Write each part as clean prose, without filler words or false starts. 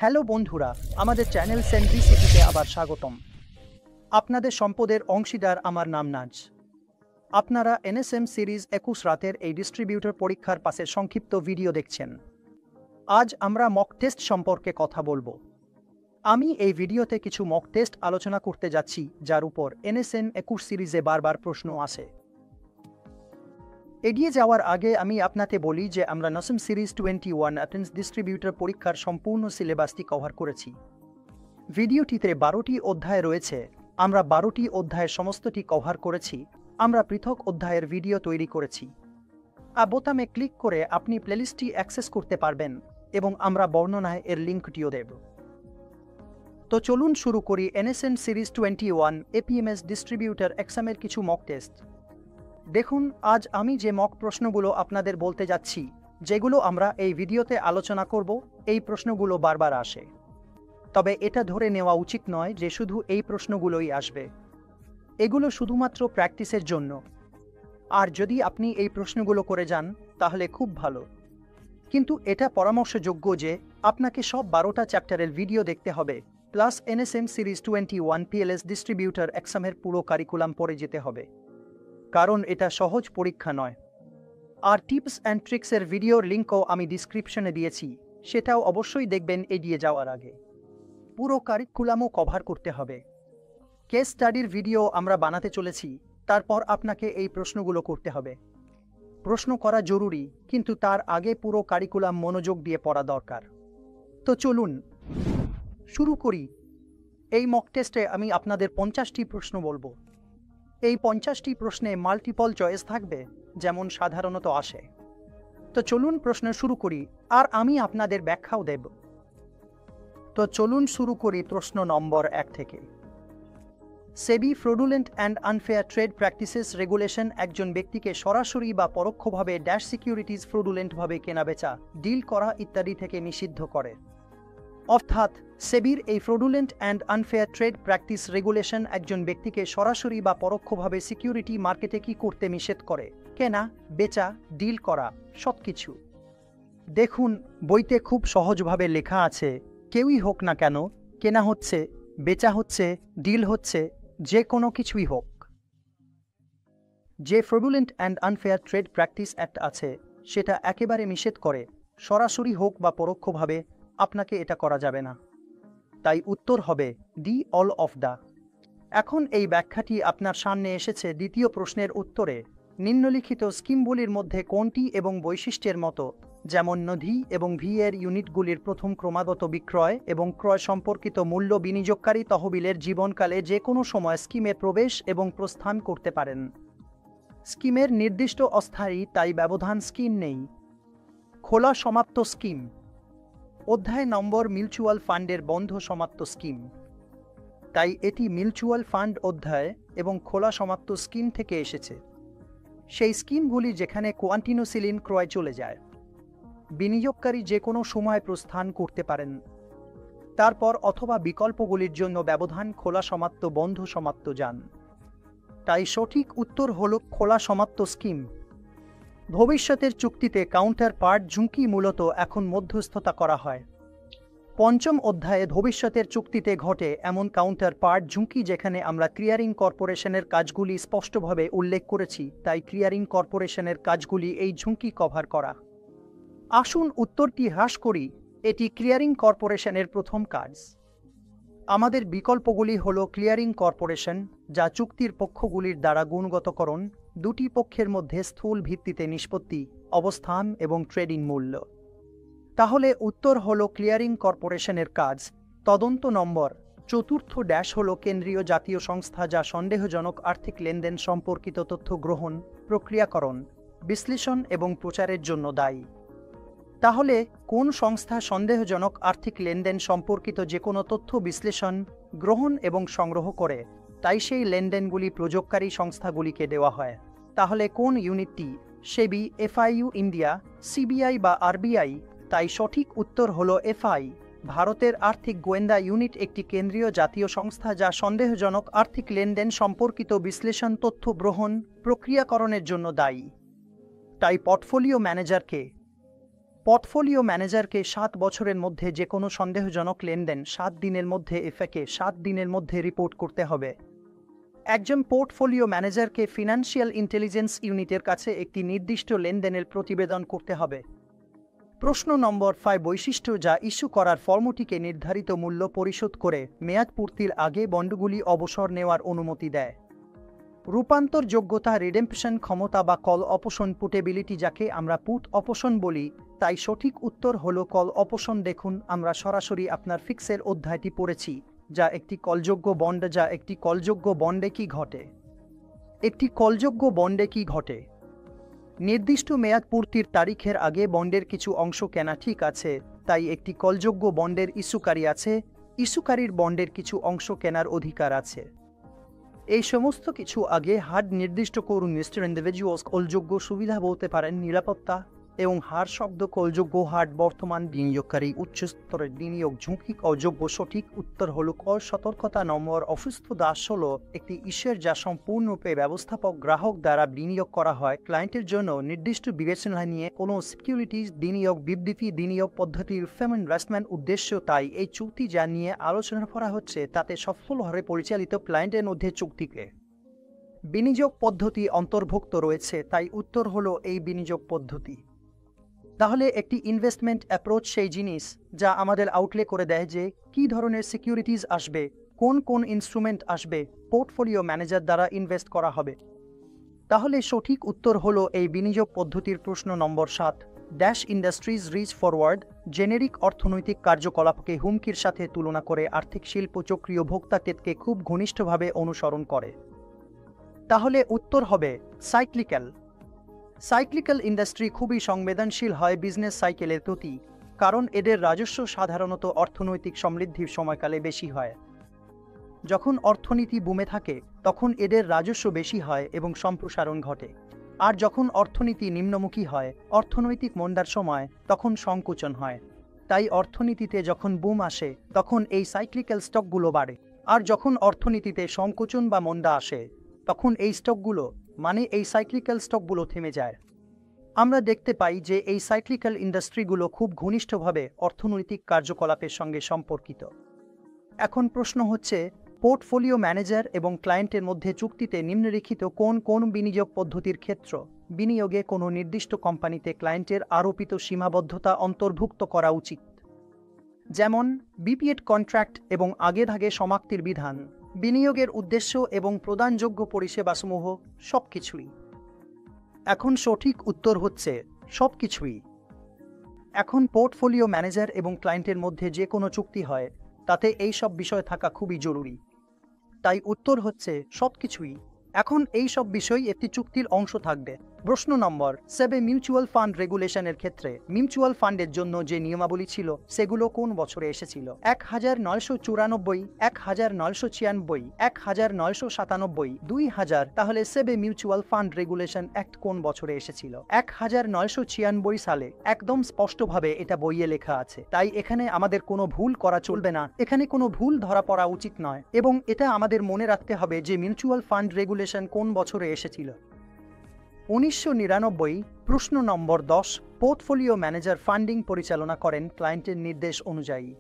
Hello বন্ধুরা, আমাদের channel সেন্ট্রিসিটিতে আবার স্বাগতম। আপনাদের সম্পদের অংশীদার আমার নাম নাজ। আপনারা এনএসএম সিরিজ 21 রাতের এই ডিস্ট্রিবিউটর পরীক্ষার পাশের সংক্ষিপ্ত ভিডিও দেখছেন। আজ আমরা মক টেস্ট সম্পর্কে কথা বলবো। আমি এই ভিডিওতে কিছু মক টেস্ট আলোচনা করতে যাচ্ছি যার উপর এনএসএম 21 সিরিজে বারবার প্রশ্ন আসে। এগিয়ে যাওয়ার আগে আমি আপনাকে বলি যে আমরা নসম সিরিজ 21 অ্যাটেন্স ডিস্ট্রিবিউটর পরীক্ষার সম্পূর্ণ সিলেবাসটি কভার করেছি। ভিডিওটিতে 12টি অধ্যায় রয়েছে। আমরা 12টি অধ্যায়ের সমস্তটি কভার করেছি। আমরা পৃথক অধ্যায়ের ভিডিও তৈরি করেছি। বোতামে ক্লিক করে আপনি প্লেলিস্টটি অ্যাক্সেস করতে পারবেন এবং আমরা বর্ণনায় এর লিঙ্কটিও দেব। তো চলুন শুরু করি এনএসএম সিরিজ 21 এপিএমএস ডিস্ট্রিবিউটর এক্সামের কিছু মক টেস্ট। দেখুন, আজ আমি যে মক প্রশ্নগুলো আপনাদের বলতে যাচ্ছি, যেগুলো আমরা এই ভিডিওতে আলোচনা করব, এই প্রশ্নগুলো বারবার আসে। তবে এটা ধরে নেওয়া উচিত নয় যে শুধু এই প্রশ্নগুলোই আসবে। এগুলো শুধুমাত্র প্র্যাকটিসের জন্য। আর যদি আপনি এই প্রশ্নগুলো করে যান তাহলে খুব ভালো। কিন্তু এটা পরামর্শযোগ্য যে আপনাকে সব 12টা চ্যাপ্টারের ভিডিও দেখতে হবে, plus NSM series 21 PLS distributor এক্সামের পুরো কারিকুলাম পড়ে যেতে হবে। কারণ এটা সহজ পরীক্ষা নয়। আর টিপস অ্যান্ড ট্রিক্সের ভিডিওর লিঙ্কও আমি ডিসক্রিপশনে দিয়েছি, সেটাও অবশ্যই দেখবেন এগিয়ে যাওয়ার আগে। পুরো কারিকুলামও কভার করতে হবে। কেস স্টাডির ভিডিও আমরা বানাতে চলেছি, তারপর আপনাকে এই প্রশ্নগুলো করতে হবে। প্রশ্ন করা জরুরি, কিন্তু তার আগে পুরো কারিকুলাম মনোযোগ দিয়ে পড়া দরকার। তো চলুন শুরু করি। এই মক টেস্টে আমি আপনাদের 50টি প্রশ্ন বলবো। এই 50টি প্রশ্নে মাল্টিপল চয়েস থাকবে, যেমন সাধারণত আসে। তো চলুন প্রশ্ন শুরু করি, আর আমি আপনাদের ব্যাখ্যাও দেব। তো চলুন শুরু করি প্রশ্ন নম্বর 1 থেকে। SEBI fraudulent and unfair trade practices regulation একজন ব্যক্তিকে সরাসরি বা পরোক্ষভাবে ড্যাশ সিকিউরিটিজ ফ্রডুলেন্টভাবে কেনাবেচা, ডিল করা ইত্যাদি থেকে নিষিদ্ধ করে। অর্থাৎ সেবির এই fraudulent and unfair trade practice regulation একজন ব্যক্তিকে সরাসরি বা পরোক্ষভাবে সিকিউরিটি মার্কেটে কি করতে নিষেধ করে? কেনা, বেচা, ডিল করা, সবকিছু। দেখুন, বইতে খুব সহজভাবে লেখা আছে, কেউই হোক না কেন, কেনা হচ্ছে, বেচা হচ্ছে, ডিল হচ্ছে, যে কোনো কিছুই হোক। যে fraudulent and unfair trade practice act আছে সেটা একেবারে নিষেধ করে, সরাসরি হোক বা পরোক্ষভাবে আপনাকে এটা করা যাবে না। তাই উত্তর হবে ডি, অল অফ দ্য। এখন এই ব্যাখ্যাটি আপনার সামনে এসেছে দ্বিতীয় প্রশ্নের উত্তরে। নিম্নলিখিত স্কিমগুলির মধ্যে কোনটি এবং বৈশিষ্ট্যের মতো, যেমন নথি এবং ভি এর ইউনিটগুলির প্রথম ক্রমাগত বিক্রয় এবং ক্রয় সম্পর্কিত মূল্য বিনিয়োগকারী তহবিলের জীবনকালে যে কোনো সময় স্কিমে প্রবেশ এবং প্রস্থান করতে পারেন। স্কিমের নির্দিষ্ট অস্থায়ী তাই ব্যবধান স্কিম নেই। খোলা সমাপ্ত স্কিম। অধ্যায় নম্বর মিউচুয়াল ফান্ডের বন্ধ সমাপ্ত স্কিম। তাই এটি মিউচুয়াল ফান্ড অধ্যায় এবং খোলা সমাপ্ত স্কিম থেকে এসেছে। সেই স্কিমগুলি যেখানে কোয়ান্টিনোসিলিন ক্রয় চলে যায়। বিনিয়োগকারী যে কোনো সময় প্রস্থান করতে পারেন। তারপর অথবা বিকল্পগুলির জন্য ব্যবধান খোলা সমাপ্ত বন্ধ সমাপ্ত যান। তাই সঠিক উত্তর হল খোলা সমাপ্ত স্কিম। ভবিষ্যতের চুক্তিতে কাউন্টার পার্ট ঝুঁকি মূলত এখন মধ্যস্থতা করা হয়। পঞ্চম অধ্যায়ে ভবিষ্যতের চুক্তিতে ঘটে এমন কাউন্টার পার্ট ঝুঁকি যেখানে আমরা ক্লিয়ারিং কর্পোরেশনের কাজগুলি স্পষ্টভাবে উল্লেখ করেছি, তাই ক্লিয়ারিং কর্পোরেশনের কাজগুলি এই ঝুঁকি কভার করা। আসুন উত্তরটি হ্রাস করি, এটি ক্লিয়ারিং কর্পোরেশনের প্রথম কাজ। আমাদের বিকল্পগুলি হল ক্লিয়ারিং কর্পোরেশন, যা চুক্তির পক্ষগুলির দ্বারা গুণগতকরণ, দুটি পক্ষের মধ্যে স্থূল ভিত্তিতে নিষ্পত্তি, অবস্থান এবং ট্রেডিং মূল্য। তাহলে উত্তর হল ক্লিয়ারিং কর্পোরেশনের কাজ। তদন্ত নম্বর চতুর্থ ড্যাশ হল কেন্দ্রীয় জাতীয় সংস্থা যা সন্দেহজনক আর্থিক লেনদেন সম্পর্কিত তথ্য গ্রহণ, প্রক্রিয়াকরণ, বিশ্লেষণ এবং প্রচারের জন্য দায়ী। তাহলে কোন সংস্থা সন্দেহজনক আর্থিক লেনদেন সম্পর্কিত যে কোনো তথ্য বিশ্লেষণ, গ্রহণ এবং সংগ্রহ করে, তাই সেই লেনদেনগুলি প্রযোগকারী সংস্থাগুলিকে দেওয়া হয়। তাহলে কোন ইউনিটটি? সেবি, এফআইইউ ইন্ডিয়া, সিবিআই বা আরবিআই? তাই সঠিক উত্তর হল এফআই। ভারতের আর্থিক গোয়েন্দা ইউনিট একটি কেন্দ্রীয় জাতীয় সংস্থা যা সন্দেহজনক আর্থিক লেনদেন সম্পর্কিত বিশ্লেষণ, তথ্য গ্রহণ, প্রক্রিয়াকরণের জন্য দায়ী। তাই পোর্টফোলিও ম্যানেজারকে পোর্টফোলিও ম্যানেজারকে 7 বছরের মধ্যে যে কোনো সন্দেহজনক লেনদেন 7 দিনের মধ্যে এফএকে 7 দিনের মধ্যে রিপোর্ট করতে হবে। একজন পোর্টফোলিও ম্যানেজারকে ফিনান্সিয়াল ইন্টেলিজেন্স ইউনিটের কাছে একটি নির্দিষ্ট লেনদেনের প্রতিবেদন করতে হবে। প্রশ্ন নম্বর 5 বৈশিষ্ট্য যা ইস্যু করার ফর্মটিকে নির্ধারিত মূল্য পরিশোধ করে মেয়াদ পূর্তির আগে বন্ডগুলি অবসর নেওয়ার অনুমতি দেয়। রূপান্তর যোগ্যতা রিডেম্পশন ক্ষমতা বা কল অপশন পুটেবিলিটি যাকে আমরা পুট অপশন বলি, তাই সঠিক উত্তর হল কল অপশন। দেখুন, আমরা সরাসরি আপনার ফিক্সের অধ্যায়টি পড়েছি, যা একটি কলযোগ্য বন্ড। একটি কলযোগ্য বন্ডে কি ঘটে? একটি কলযোগ্য বন্ডে কি ঘটে? নির্দিষ্ট মেয়াদ পূর্তির তারিখের আগে বন্ডের কিছু অংশ কেনা ঠিক আছে, তাই একটি কলযোগ্য বন্ডের ইস্যুকারী আছে। ইস্যুকারীর বন্ডের কিছু অংশ কেনার অধিকার আছে। এই সমস্ত কিছু আগে হার নির্দিষ্ট করুন। মিস্টার ইন্ডিভিজুয়ালস কলযোগ্য সুবিধা বলতে পারেন নিরাপত্তা এবং হার শব্দ কলযোগ্য হার বর্তমান বিনিয়োগকারী উচ্চ স্তরের বিনিয়োগ ঝুঁকি অযোগ্য। সঠিক উত্তর হল কল সতর্কতা নম্বর। অসুস্থ দাস হল একটি ইস্যুর যা সম্পূর্ণরূপে ব্যবস্থাপক গ্রাহক দ্বারা বিনিয়োগ করা হয় ক্লায়েন্টের জন্য নির্দিষ্ট বিবেচনা নিয়ে কোনো সিকিউরিটিজ বিনিয়োগ বিবৃতি বিনিয়োগ পদ্ধতির ইনভেস্টমেন্ট উদ্দেশ্য। তাই এই চুক্তি যা নিয়ে আলোচনা করা হচ্ছে তাতে সফলভাবে পরিচালিত ক্লায়েন্টের মধ্যে চুক্তিকে বিনিয়োগ পদ্ধতি অন্তর্ভুক্ত রয়েছে, তাই উত্তর হল এই বিনিয়োগ পদ্ধতি। তাহলে একটি ইনভেস্টমেন্ট অ্যাপ্রোচ সেই জিনিস যা আমাদের আউটলে করে দেয় যে কী ধরনের সিকিউরিটিজ আসবে, কোন কোন ইনস্ট্রুমেন্ট আসবে, পোর্টফোলিও ম্যানেজার দ্বারা ইনভেস্ট করা হবে। তাহলে সঠিক উত্তর হল এই বিনিয়োগ পদ্ধতির। প্রশ্ন নম্বর 7 dash industries reach forward generic অর্থনৈতিক কার্যকলাপকে হুমকির সাথে তুলনা করে আর্থিক শিল্প চক্রীয় ভোক্তাকে খুব ঘনিষ্ঠভাবে অনুসরণ করে। তাহলে উত্তর হবে সাইক্লিক্যাল। সাইক্লিক্যাল ইন্ডাস্ট্রি খুবই সংবেদনশীল হয় বিজনেস সাইকেলের প্রতি, কারণ এদের রাজস্ব সাধারণত অর্থনৈতিক সমৃদ্ধির সময়কালে বেশি হয়। যখন অর্থনীতি বুমে থাকে তখন এদের রাজস্ব বেশি হয় এবং সম্প্রসারণ ঘটে, আর যখন অর্থনীতি নিম্নমুখী হয় অর্থনৈতিক মন্দার সময় তখন সংকুচন হয়। তাই অর্থনীতিতে যখন বুম আসে তখন এই সাইক্লিক্যাল স্টকগুলো বাড়ে, আর যখন অর্থনীতিতে সংকুচন বা মন্দা আসে তখন এই স্টকগুলো এই সাইক্লিক্যাল স্টকগুলো থেমে যায়। আমরা দেখতে পাই যে এই সাইক্লিক্যাল ইন্ডাস্ট্রিগুলো খুব ঘনিষ্ঠভাবে অর্থনৈতিক কার্যকলাপের সঙ্গে সম্পর্কিত। এখন প্রশ্ন হচ্ছে, পোর্টফোলিও ম্যানেজার এবং ক্লায়েন্টের মধ্যে চুক্তিতে নিম্নলিখিত কোন কোন বিনিয়োগ পদ্ধতির ক্ষেত্র বিনিয়োগে কোনো নির্দিষ্ট কোম্পানিতে ক্লায়েন্টের আরোপিত সীমাবদ্ধতা অন্তর্ভুক্ত করা উচিত? যেমন বিপিএড কন্ট্রাক্ট এবং আগেভাগে সমাপ্তির বিধান, বিনিয়োগের উদ্দেশ্য এবং প্রদানযোগ্য পরিষেবাসমূহ সবকিছুই। এখন সঠিক উত্তর হচ্ছে সবকিছুই। এখন পোর্টফোলিও ম্যানেজার এবং ক্লায়েন্টের মধ্যে যে কোনো চুক্তি হয় তাতে এই সব বিষয় থাকা খুবই জরুরি, তাই উত্তর হচ্ছে সবকিছুই। এখন এই সব বিষয় একটি চুক্তির অংশ থাকবে। প্রশ্ন নম্বর 7 মিউচুয়াল ফান্ড রেগুলেশনের ক্ষেত্রে মিউচুয়াল ফান্ডের জন্য যে নিয়মাবলী ছিল সেগুলো কোন বছরে এসেছিল? 1994, 1996, 1997, 2000। তাহলে 7 মিউচুয়াল ফান্ড রেগুলেশন অ্যাক্ট কোন বছরে এসেছিল? 1996 সালে। একদম স্পষ্টভাবে এটা বইয়ে লেখা আছে, তাই এখানে আমাদের কোনো ভুল করা চলবে না, এখানে কোনো ভুল ধরা পড়া উচিত নয়, এবং এটা আমাদের মনে রাখতে হবে যে মিউচুয়াল ফান্ড রেগুলেশন কোন বছরে এসেছিল। 1999। প্রশ্ন নম্বর 10 পোর্টফোলিও ম্যানেজার ফান্ডিং পরিচালনা করেন ক্লায়েন্টের নির্দেশ অনুযায়ী।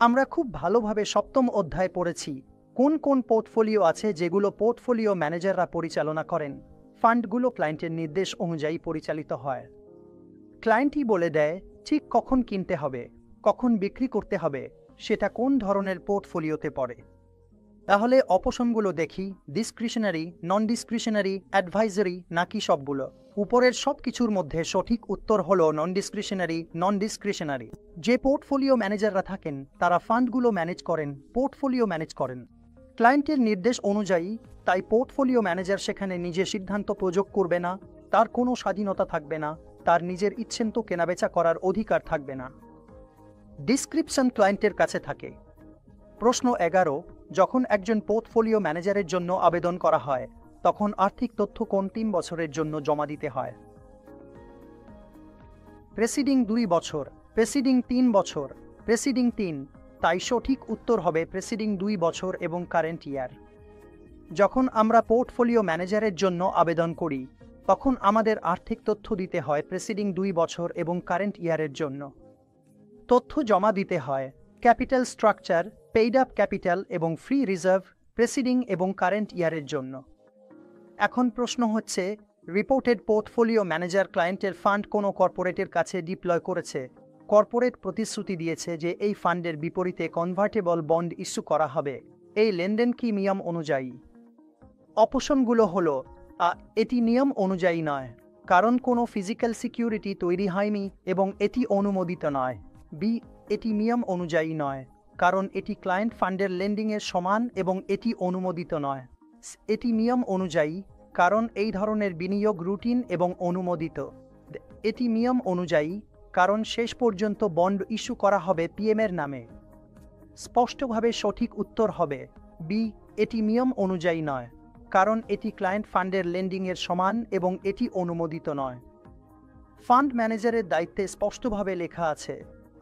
আমরা খুব ভালোভাবে সপ্তম অধ্যায় পড়েছি কোন কোন পোর্টফোলিও আছে যেগুলো পোর্টফোলিও ম্যানেজাররা পরিচালনা করেন। ফান্ডগুলো ক্লায়েন্টের নির্দেশ অনুযায়ী পরিচালিত হয়। ক্লায়েন্টই বলে দেয় ঠিক কখন কিনতে হবে, কখন বিক্রি করতে হবে, সেটা কোন ধরনের পোর্টফোলিওতে পড়ে। তাহলে অপশনগুলো দেখি, ডিসক্রিশনারি, নন ডিসক্রিশনারি, অ্যাডভাইজারি নাকি সবগুলো। উপরের সব কিছুর মধ্যে সঠিক উত্তর হলো নন ডিসক্রিশনারি। যে পোর্টফোলিও ম্যানেজাররা থাকেন তারা ফান্ডগুলো ম্যানেজ করেন, পোর্টফোলিও ম্যানেজ করেন ক্লায়েন্টের নির্দেশ অনুযায়ী। তাই পোর্টফোলিও ম্যানেজার সেখানে নিজে সিদ্ধান্ত প্রয়োগ করবে না, তার কোনো স্বাধীনতা থাকবে না, তার নিজের ইচ্ছেমতো কেনাবেচা করার অধিকার থাকবে না। ডিসক্রিপশন ক্লায়েন্টের কাছে থাকে। প্রশ্ন 11 যখন একজন পোর্টফোলিও ম্যানেজারের জন্য আবেদন করা হয় তখন আর্থিক তথ্য কোন 3 বছরের জন্য জমা দিতে হয়? প্রেসিডিং 2 বছর, প্রেসিডিং 3 বছর, প্রেসিডিং 3। তাই সঠিক উত্তর হবে প্রেসিডিং 2 বছর এবং কারেন্ট ইয়ার। যখন আমরা পোর্টফোলিও ম্যানেজারের জন্য আবেদন করি তখন আমাদের আর্থিক তথ্য দিতে হয় প্রেসিডিং 2 বছর এবং কারেন্ট ইয়ারের জন্য। তথ্য জমা দিতে হয় capital structure, paid up capital এবং ফ্রি রিজার্ভ প্রেসিডিং এবং কারেন্ট ইয়ারের জন্য। এখন প্রশ্ন হচ্ছে, রিপোর্টেড পোর্টফোলিও ম্যানেজার ক্লায়েন্টের ফান্ড কোনো কর্পোরেটের কাছে ডিপ্লয় করেছে। কর্পোরেট প্রতিশ্রুতি দিয়েছে যে এই ফান্ডের বিপরীতে কনভার্টেবল বন্ড ইস্যু করা হবে। এই লেনদেন কি নিয়ম অনুযায়ী? অপশনগুলো হলো এটি নিয়ম অনুযায়ী নয়, কারণ কোনো ফিজিক্যাল সিকিউরিটি তৈরি হয়নি এবং এটি অনুমোদিত নয়। বি, এটি নিয়ম অনুযায়ী নয়, কারণ এটি ক্লায়েন্ট ফান্ডের লেন্ডিংয়ের সমান এবং এটি অনুমোদিত নয়। এটি নিয়ম অনুযায়ী, কারণ এই ধরনের বিনিয়োগ রুটিন এবং অনুমোদিত। এটি নিয়ম অনুযায়ী, কারণ শেষ পর্যন্ত বন্ড ইস্যু করা হবে পিএমের নামে। স্পষ্টভাবে সঠিক উত্তর হবে বি, এটি নিয়ম অনুযায়ী নয়, কারণ এটি ক্লায়েন্ট ফান্ডের লেন্ডিংয়ের সমান এবং এটি অনুমোদিত নয়। ফান্ড ম্যানেজারের দায়িত্বে স্পষ্টভাবে লেখা আছে,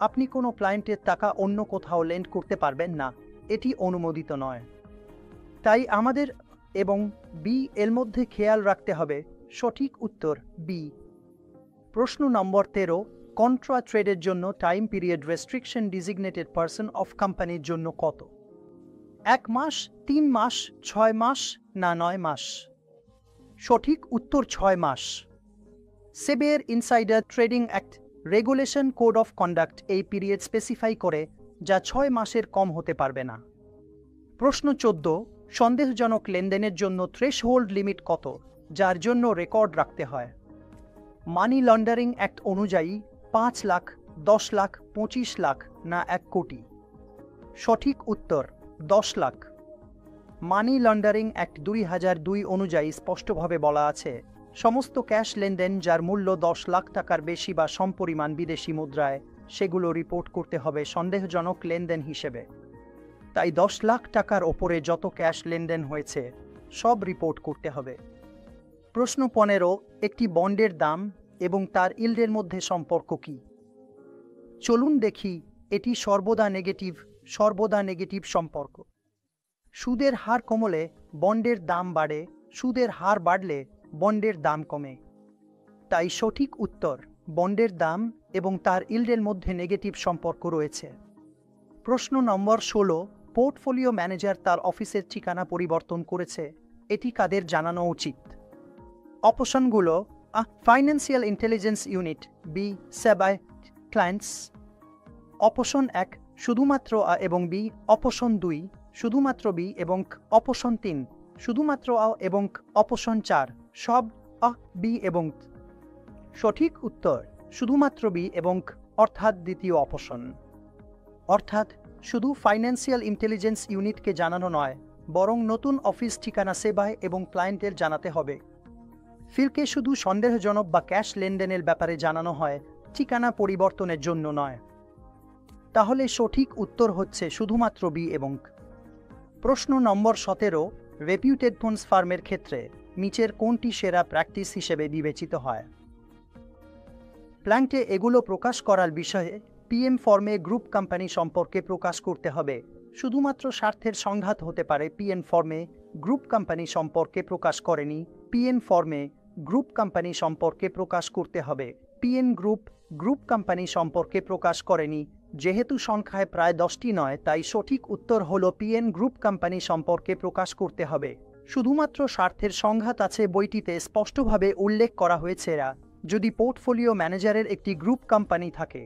আপনি কোনো ক্লায়েন্টের টাকা অন্য কোথাও লেন্ড করতে পারবেন না, এটি অনুমোদিত নয়। তাই আমাদের এবং বি এর মধ্যে খেয়াল রাখতে হবে। সঠিক উত্তর বি। প্রশ্ন নম্বর 13, কন্ট্রা ট্রেডের জন্য time period restriction designated person of কোম্পানির জন্য কত? 1 মাস, 3 মাস, 6 মাস না 9 মাস? সঠিক উত্তর 6 মাস। সেবির insider trading act regulation code of conduct এই পিরিয়ড স্পেসিফাই করে, যা 6 মাসের কম হতে পারবে না। প্রশ্ন 14, সন্দেহজনক লেনদেনের জন্য থ্রেশহোল্ড লিমিট কত, যার জন্য রেকর্ড রাখতে হয়? মানি লন্ডারিং অ্যাক্ট অনুযায়ী 5 লাখ, 10 লাখ, 25 লাখ না 1 কোটি? সঠিক উত্তর 10 লাখ। মানি লন্ডারিং অ্যাক্ট 2002 অনুযায়ী স্পষ্টভাবে বলা আছে, সমস্ত ক্যাশ লেনদেন যার মূল্য 10 লাখ টাকার বেশি বা সমপরিমাণ বিদেশি মুদ্রায়, সেগুলো রিপোর্ট করতে হবে সন্দেহজনক লেনদেন হিসেবে। তাই 10 লাখ টাকার ওপরে যত ক্যাশ লেনদেন হয়েছে সব রিপোর্ট করতে হবে। প্রশ্ন 15, একটি বন্ডের দাম এবং তার ইল্ডের মধ্যে সম্পর্ক কি? চলুন দেখি। এটি সর্বদা নেগেটিভ সম্পর্ক। সুদের হার কমলে বন্ডের দাম বাড়ে, সুদের হার বাড়লে বন্ডের দাম কমে। তাই সঠিক উত্তর, বন্ডের দাম এবং তার ইল্ডের মধ্যে নেগেটিভ সম্পর্ক রয়েছে। প্রশ্ন নম্বর 16, পোর্টফোলিও ম্যানেজার তার অফিসের ঠিকানা পরিবর্তন করেছে, এটি কাদের জানানো উচিত? অপশনগুলো ফাইন্যান্সিয়াল ইন্টেলিজেন্স ইউনিট, বি সেবায় ক্লায়েন্টস। অপশন 1 শুধুমাত্র আ এবং বি, অপশন 2 শুধুমাত্র বি এবং অপশন 3 শুধুমাত্র আ এবং অপশন 4 সব আ, বি এবং। সঠিক উত্তর শুধুমাত্র বি এবং, অর্থাৎ দ্বিতীয় অপশন। অর্থাৎ শুধু ফাইন্যান্সিয়াল ইন্টেলিজেন্স ইউনিটকে জানানো নয়, বরং নতুন অফিস ঠিকানা সেবায় এবং ক্লায়েন্টের জানাতে হবে। ফিলকে শুধু সন্দেহজনক বা ক্যাশ লেনদেনের ব্যাপারে জানানো হয়, ঠিকানা পরিবর্তনের জন্য নয়। তাহলে সঠিক উত্তর হচ্ছে শুধুমাত্র বি এবং। প্রশ্ন নম্বর 17, রেপিউটেড ফান্ডস ফার্মের ক্ষেত্রে নিচের কোনটি সেরা প্র্যাকটিস হিসেবে বিবেচিত হয়? প্ল্যান্টে এগুলো প্রকাশ করার বিষয়ে পিএম ফর্মে গ্রুপ কোম্পানি সম্পর্কে প্রকাশ করতে হবে। শুধুমাত্র স্বার্থের সংঘাত হতে পারে পিএন ফর্মে গ্রুপ কোম্পানি সম্পর্কে প্রকাশ করেনি, পিএন ফর্মে গ্রুপ কোম্পানি সম্পর্কে প্রকাশ করতে হবে। পিএন গ্রুপ কোম্পানি সম্পর্কে প্রকাশ করেনি। যেহেতু সংখ্যায় প্রায় 10টি নয়, তাই সঠিক উত্তর হল পিএন গ্রুপ কোম্পানি সম্পর্কে প্রকাশ করতে হবে। শুধুমাত্র স্বার্থের সংঘাত আছে বইটিতে স্পষ্টভাবে উল্লেখ করা হয়েছে। যদি পোর্টফোলিও ম্যানেজারের একটি গ্রুপ কোম্পানি থাকে,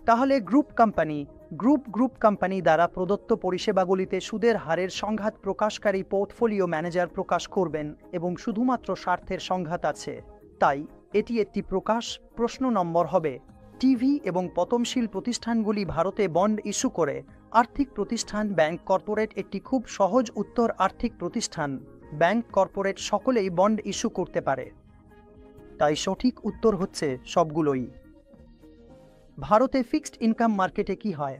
তাহলে গ্রুপ কোম্পানি দ্বারা প্রদত্ত পরিষেবাগুলিতে সুদের হারের সংঘাত প্রকাশকারী পোর্টফোলিও ম্যানেজার প্রকাশ করবেন এবং শুধুমাত্র স্বার্থের সংঘাত আছে, তাই এটি একটি প্রকাশ। প্রশ্ন নম্বর হবে, টিভি এবং পতনশীল প্রতিষ্ঠানগুলি ভারতে বন্ড ইস্যু করে। আর্থিক প্রতিষ্ঠান, ব্যাংক, কর্পোরেট? একটি খুব সহজ উত্তর, আর্থিক প্রতিষ্ঠান, ব্যাংক, কর্পোরেট সকলেই বন্ড ইস্যু করতে পারে। তাই সঠিক উত্তর হচ্ছে সবগুলোই। ভারতে ফিক্সড ইনকাম মার্কেটে কি হয়?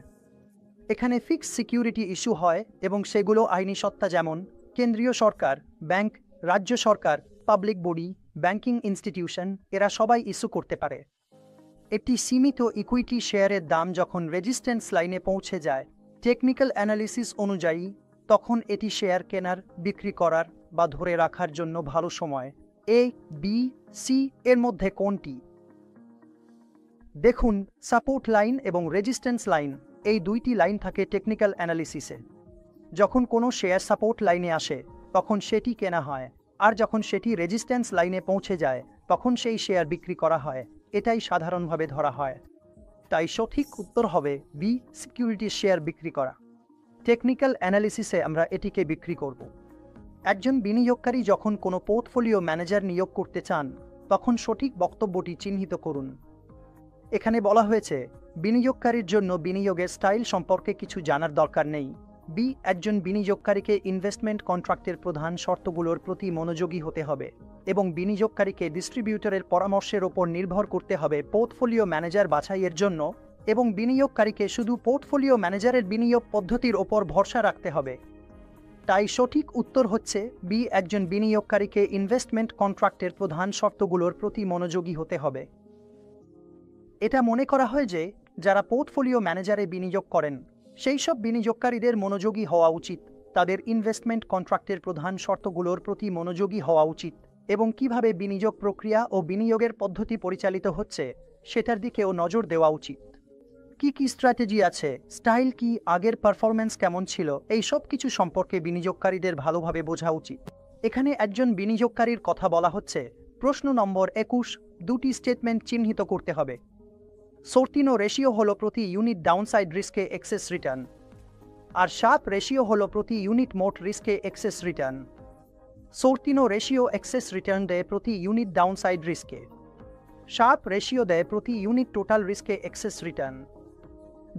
এখানে ফিক্সড সিকিউরিটি ইস্যু হয় এবং সেগুলো আইনি সত্তা, যেমন কেন্দ্রীয় সরকার, ব্যাংক, রাজ্য সরকার, পাবলিক বডি, ব্যাংকিং ইনস্টিটিউশন, এরা সবাই ইস্যু করতে পারে। একটি সীমিত ইকুইটি শেয়ারের দাম যখন রেজিস্ট্যান্স লাইনে পৌঁছে যায় টেকনিক্যাল অ্যানালিসিস অনুযায়ী, তখন এটি শেয়ার কেনার, বিক্রি করার বা ধরে রাখার জন্য ভালো সময়। এ, বি, সি এর মধ্যে কোনটি? দেখুন, সাপোর্ট লাইন এবং রেজিস্ট্যান্স লাইন এই দুইটি লাইন থাকে টেকনিক্যাল অ্যানালিসিসে। যখন কোনো শেয়ার সাপোর্ট লাইনে আসে তখন সেটি কেনা হয়, আর যখন সেটি রেজিস্ট্যান্স লাইনে পৌঁছে যায় তখন সেই শেয়ার বিক্রি করা হয়। এটাই সাধারণভাবে ধরা হয়। তাই সঠিক উত্তর হবে বি, সিকিউরিটি শেয়ার বিক্রি করা। টেকনিক্যাল অ্যানালিসিসে আমরা এটিকে বিক্রি করব। একজন বিনিয়োগকারী যখন কোনো পোর্টফোলিও ম্যানেজার নিয়োগ করতে চান তখন সঠিক বক্তব্যটি চিহ্নিত করুন। এখানে বলা হয়েছে বিনিয়োগকারীর জন্য বিনিয়োগের স্টাইল সম্পর্কে কিছু জানার দরকার নেই। বি, একজন বিনিয়োগকারীকে ইনভেস্টমেন্ট কন্ট্রাক্টের প্রধান শর্তগুলোর প্রতি মনোযোগী হতে হবে এবং বিনিয়োগকারীকে ডিস্ট্রিবিউটরের পরামর্শের ওপর নির্ভর করতে হবে পোর্টফোলিও ম্যানেজার বাছাইয়ের জন্য, এবং বিনিয়োগকারীকে শুধু পোর্টফোলিও ম্যানেজারের বিনিয়োগ পদ্ধতির ওপর ভরসা রাখতে হবে। তাই সঠিক উত্তর হচ্ছে বি, একজন বিনিয়োগকারীকে ইনভেস্টমেন্ট কন্ট্রাক্টের প্রধান শর্তগুলোর প্রতি মনোযোগী হতে হবে। এটা মনে করা হয় যে যারা পোর্টফোলিও ম্যানেজারে বিনিয়োগ করেন সেই সব বিনিয়োগকারীদের মনোযোগী হওয়া উচিত, তাদের ইনভেস্টমেন্ট কন্ট্রাক্টের প্রধান শর্তগুলোর প্রতি মনোযোগী হওয়া উচিত এবং কিভাবে বিনিয়োগ প্রক্রিয়া ও বিনিয়োগের পদ্ধতি পরিচালিত হচ্ছে সেটার দিকেও নজর দেওয়া উচিত। কি কি স্ট্র্যাটেজি আছে, স্টাইল কি, আগের পারফরম্যান্স কেমন ছিল, এই সব কিছু সম্পর্কে বিনিয়োগকারীদের ভালোভাবে বোঝা উচিত। এখানে একজন বিনিয়োগকারীর কথা বলা হচ্ছে। প্রশ্ন নম্বর 21, দুটি স্টেটমেন্ট চিহ্নিত করতে হবে। সর্টিনো রেশিও হলো প্রতি ইউনিট ডাউনসাইড রিস্কে এক্সেস রিটার্ন, আর শার্প রেশিও হলো প্রতি ইউনিট মোট রিস্কে excess return. Sortino ratio excess return দেয় প্রতি ইউনিট ডাউনসাইড রিস্কে, শার্প রেশিও দেয় প্রতি ইউনিট টোটাল রিস্কে এক্সেস রিটার্ন।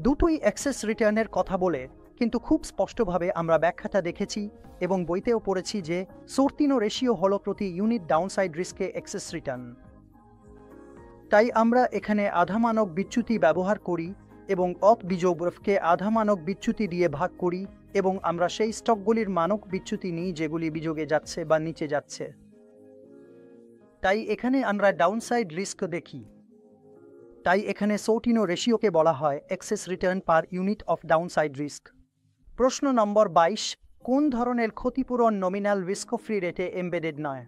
দুটোই এক্সেস রিটার্নের কথা বলে, কিন্তু খুব স্পষ্টভাবে আমরা ব্যাখ্যাটা দেখেছি এবং বইতেও পড়েছি যে সর্টিনো রেশিও হলো প্রতি ইউনিট ডাউনসাইড রিস্কে এক্সেস রিটার্ন। তাই আমরা এখানে আধামানক বিচ্যুতি ব্যবহার করি এবং বিজোগ্রফকে আধামানক বিচ্যুতি দিয়ে ভাগ করি এবং আমরা সেই স্টকগুলির মানক বিচ্যুতি নিই যেগুলি বিযোগে যাচ্ছে বা নিচে যাচ্ছে। তাই এখানে আমরা ডাউনসাইড রিস্ক দেখি। তাই এখানে সর্টিনো রেশিওকে বলা হয় excess return per unit of downside risk. প্রশ্ন নম্বর 22, কোন ধরনের ক্ষতিপূরণ নমিনাল রিস্ক ফ্রি রেটে এমবেডেড নয়?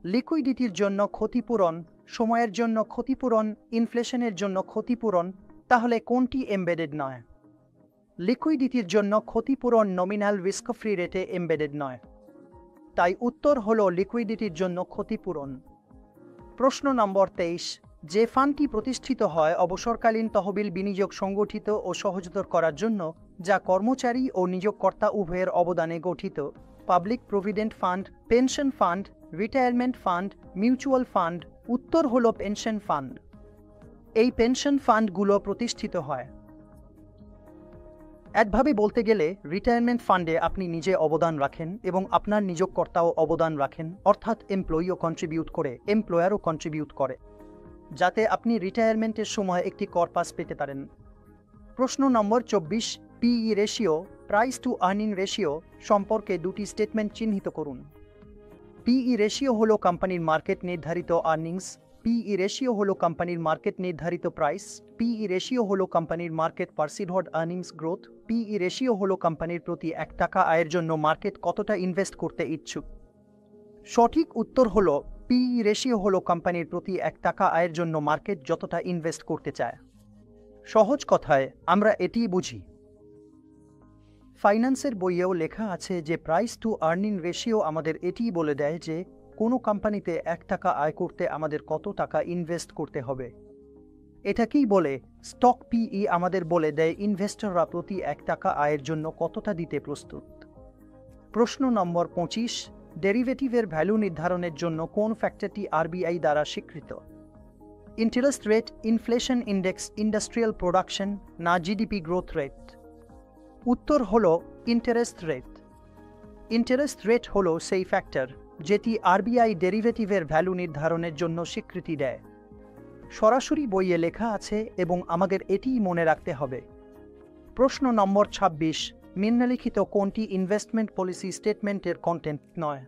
লিকুইডিটির জন্য ক্ষতিপূরণ, সময়ের জন্য ক্ষতিপূরণ, ইনফ্লেশনের জন্য ক্ষতিপূরণ, তাহলে কোনটি এমবেডেড নয়? লিকুইডিটির জন্য ক্ষতিপূরণ নমিনাল রিস্ক ফ্রি রেটে এমবেডেড নয়। তাই উত্তর হলো লিকুইডিটির জন্য ক্ষতিপূরণ। প্রশ্ন নম্বর 23, যে ফান্ডটি প্রতিষ্ঠিত হয় অবসরকালীন তহবিল বিনিয়োগ সংগঠিত ও সহজতর করার জন্য, যা কর্মচারী ও নিয়োগকর্তা উভয়ের অবদানে গঠিত, public provident fund, pension fund, retirement fund, mutual fund, উত্তর হলো পেনশন ফান্ড। এই পেনশন ফান্ডগুলো প্রতিষ্ঠিত হয়। একভাবে বলতে গেলে রিটায়ারমেন্ট ফান্ডে আপনি নিজে অবদান রাখেন এবং আপনার নিয়োগকর্তাও অবদান রাখেন, অর্থাৎ এমপ্লয়িও কন্ট্রিবিউট করে, এমপ্লয়ারও কন্ট্রিবিউট করে, যাতে আপনি রিটায়ারমেন্টের সময় একটি কর্পাস পেতে পারেন। প্রশ্ন নম্বর 24, PE ratio, price to earning ratio সম্পর্কে দুটি স্টেটমেন্ট চিহ্নিত করুন। পিই রেশিও হলো কোম্পানির মার্কেট নির্ধারিত আর্নিংস, পিই রেশিও হলো কোম্পানির মার্কেট নির্ধারিত প্রাইস, পিই রেশিও হলো কোম্পানির market perceived earnings growth, PE ratio হলো কোম্পানির প্রতি 1 টাকা আয়ের জন্য মার্কেট কতটা ইনভেস্ট করতে ইচ্ছুক। সঠিক উত্তর হলো পিই রেশিও হলো কোম্পানির প্রতি 1 টাকা আয়ের জন্য মার্কেট যতটা ইনভেস্ট করতে চায়। সহজ কথায় আমরা এটিই বুঝি। ফাইন্যান্সের বইয়েও লেখা আছে যে প্রাইস টু আর্নিং রেশিও আমাদের এটিই বলে দেয় যে কোনো কোম্পানিতে 1 টাকা আয় করতে আমাদের কত টাকা ইনভেস্ট করতে হবে। এটাকেই বলে স্টক পিই আমাদের বলে দেয় ইনভেস্টররা প্রতি 1 টাকা আয়ের জন্য কতটা দিতে প্রস্তুত। প্রশ্ন নম্বর 25, ডেরিভেটিভের ভ্যালু নির্ধারণের জন্য কোন ফ্যাক্টরটি আরবিআই দ্বারা স্বীকৃত? Interest rate, inflation index, industrial production, না জিডিপি গ্রোথ রেট? উত্তর হলো ইন্টারেস্ট রেট। ইন্টারেস্ট রেট হলো সেই ফ্যাক্টর যেটি আরবিআই ডেরিভেটিভের ভ্যালু নির্ধারণের জন্য স্বীকৃতি দেয়। সরাসরি বইয়ে লেখা আছে এবং আমাদের এটিই মনে রাখতে হবে। প্রশ্ন নম্বর 26, নিম্নলিখিত কোনটি ইনভেস্টমেন্ট পলিসি স্টেটমেন্টের কন্টেন্ট নয়?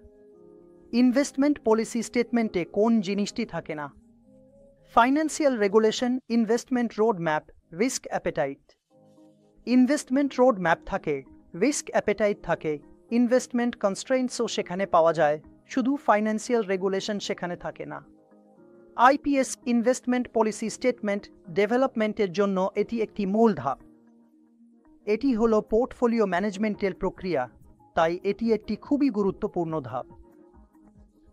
ইনভেস্টমেন্ট পলিসি স্টেটমেন্টে কোন জিনিসটি থাকে না? Financial regulation, investment road map, risk appetite. Investment road map থাকে, রিস্ক অ্যাপেটাইট থাকে, ইনভেস্টমেন্ট কনস্ট্রেইন্টসও সেখানে পাওয়া যায়, শুধু ফাইন্যান্সিয়াল রেগুলেশন সেখানে থাকে না। আইপিএস ইনভেস্টমেন্ট পলিসি স্টেটমেন্ট ডেভেলপমেন্টের জন্য এটি একটি মূল ধাপ। এটি হলো পোর্টফোলিও ম্যানেজমেন্টের প্রক্রিয়া, তাই এটি একটি খুবই গুরুত্বপূর্ণ ধাপ।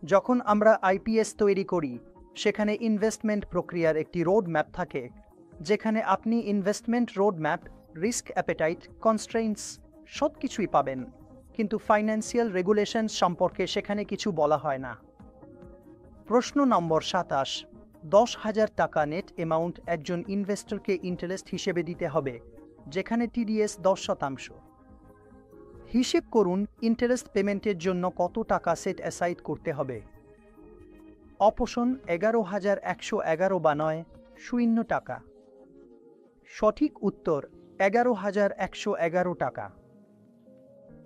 যখন আমরা আইপিএস তৈরি করি, সেখানে ইনভেস্টমেন্ট প্রক্রিয়ার একটি রোড ম্যাপ থাকে, যেখানে আপনি investment road map, risk appetite, constraints সব কিছুই পাবেন, কিন্তু ফাইন্যান্সিয়াল রেগুলেশন সম্পর্কে সেখানে কিছু বলা হয় না। প্রশ্ন নম্বর 27, 10,000 টাকা নেট অ্যামাউন্ট একজন ইনভেস্টরকে ইন্টারেস্ট হিসেবে দিতে হবে, যেখানে টিডিএস 10%। হিসেব করুন ইন্টারেস্ট পেমেন্টের জন্য কত টাকা সেট অ্যাসাইড করতে হবে। অপশন 11,111 বা 0 টাকা। সঠিক উত্তর 11,111 টাকা।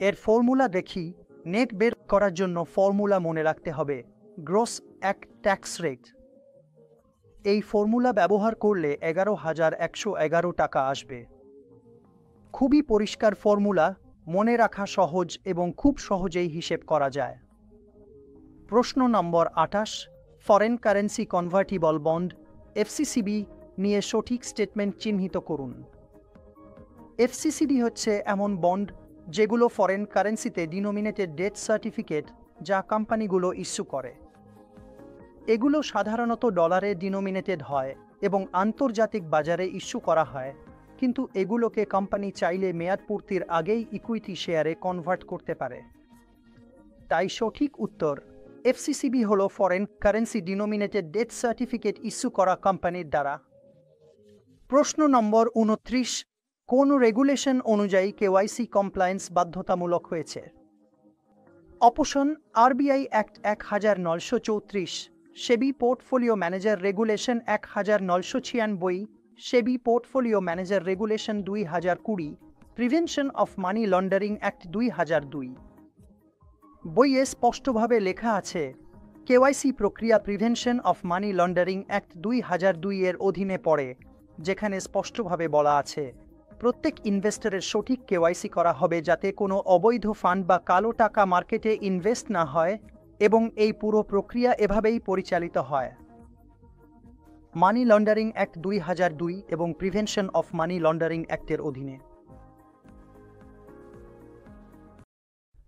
এর ফর্মুলা দেখি। নেট বের করার জন্য ফর্মুলা মনে রাখতে হবে গ্রস এক ট্যাক্স রেট। এই ফর্মুলা ব্যবহার করলে 11,111 টাকা আসবে। খুবই পরিষ্কার ফর্মুলা, মনে রাখা সহজ এবং খুব সহজেই হিসেব করা যায়। প্রশ্ন নম্বর 28, ফরেন কারেন্সি কনভার্টিবল বন্ড এফসিসিবি নিয়ে সঠিক স্টেটমেন্ট চিহ্নিত করুন। এফসিসিবি হচ্ছে এমন বন্ড যেগুলো ফরেন কারেন্সিতে ডিনোমিনেটেড ডেট সার্টিফিকেট যা কোম্পানিগুলো ইস্যু করে। এগুলো সাধারণত ডলারে ডিনোমিনেটেড হয় এবং আন্তর্জাতিক বাজারে ইস্যু করা হয়, কিন্তু এগুলোকে কোম্পানি চাইলে মেয়াদ পূর্তির আগেই ইকুইটি শেয়ারে কনভার্ট করতে পারে। তাই সঠিক উত্তর এফসিসিবি হল foreign currency denominated debt certificate issue করা কোম্পানির দ্বারা। প্রশ্ন নম্বর 29, কোন রেগুলেশন অনুযায়ী কেওয়াইসি কমপ্লায়েন্স বাধ্যতামূলক হয়েছে? Option RBI act 1934, SEBI portfolio manager regulation 1996, SEBI portfolio manager regulation 2020, prevention of money laundering act 2002। বইয়ে স্পষ্টভাবে লেখা আছে কেওয়াইসি প্রক্রিয়া prevention of money laundering act 2002 এর অধীনে পড়ে, যেখানে স্পষ্টভাবে বলা আছে প্রত্যেক ইনভেস্টরের সঠিক কেওয়াইসি করা হবে যাতে কোনো অবৈধ ফান্ড বা কালো টাকা মার্কেটে ইনভেস্ট না হয়, এবং এই পুরো প্রক্রিয়া এভাবেই পরিচালিত হয়। মানি লন্ডারিং অ্যাক্ট 2002 এবং প্রিভেনশন অফ মানি লন্ডারিং অ্যাক্টের অধীনে।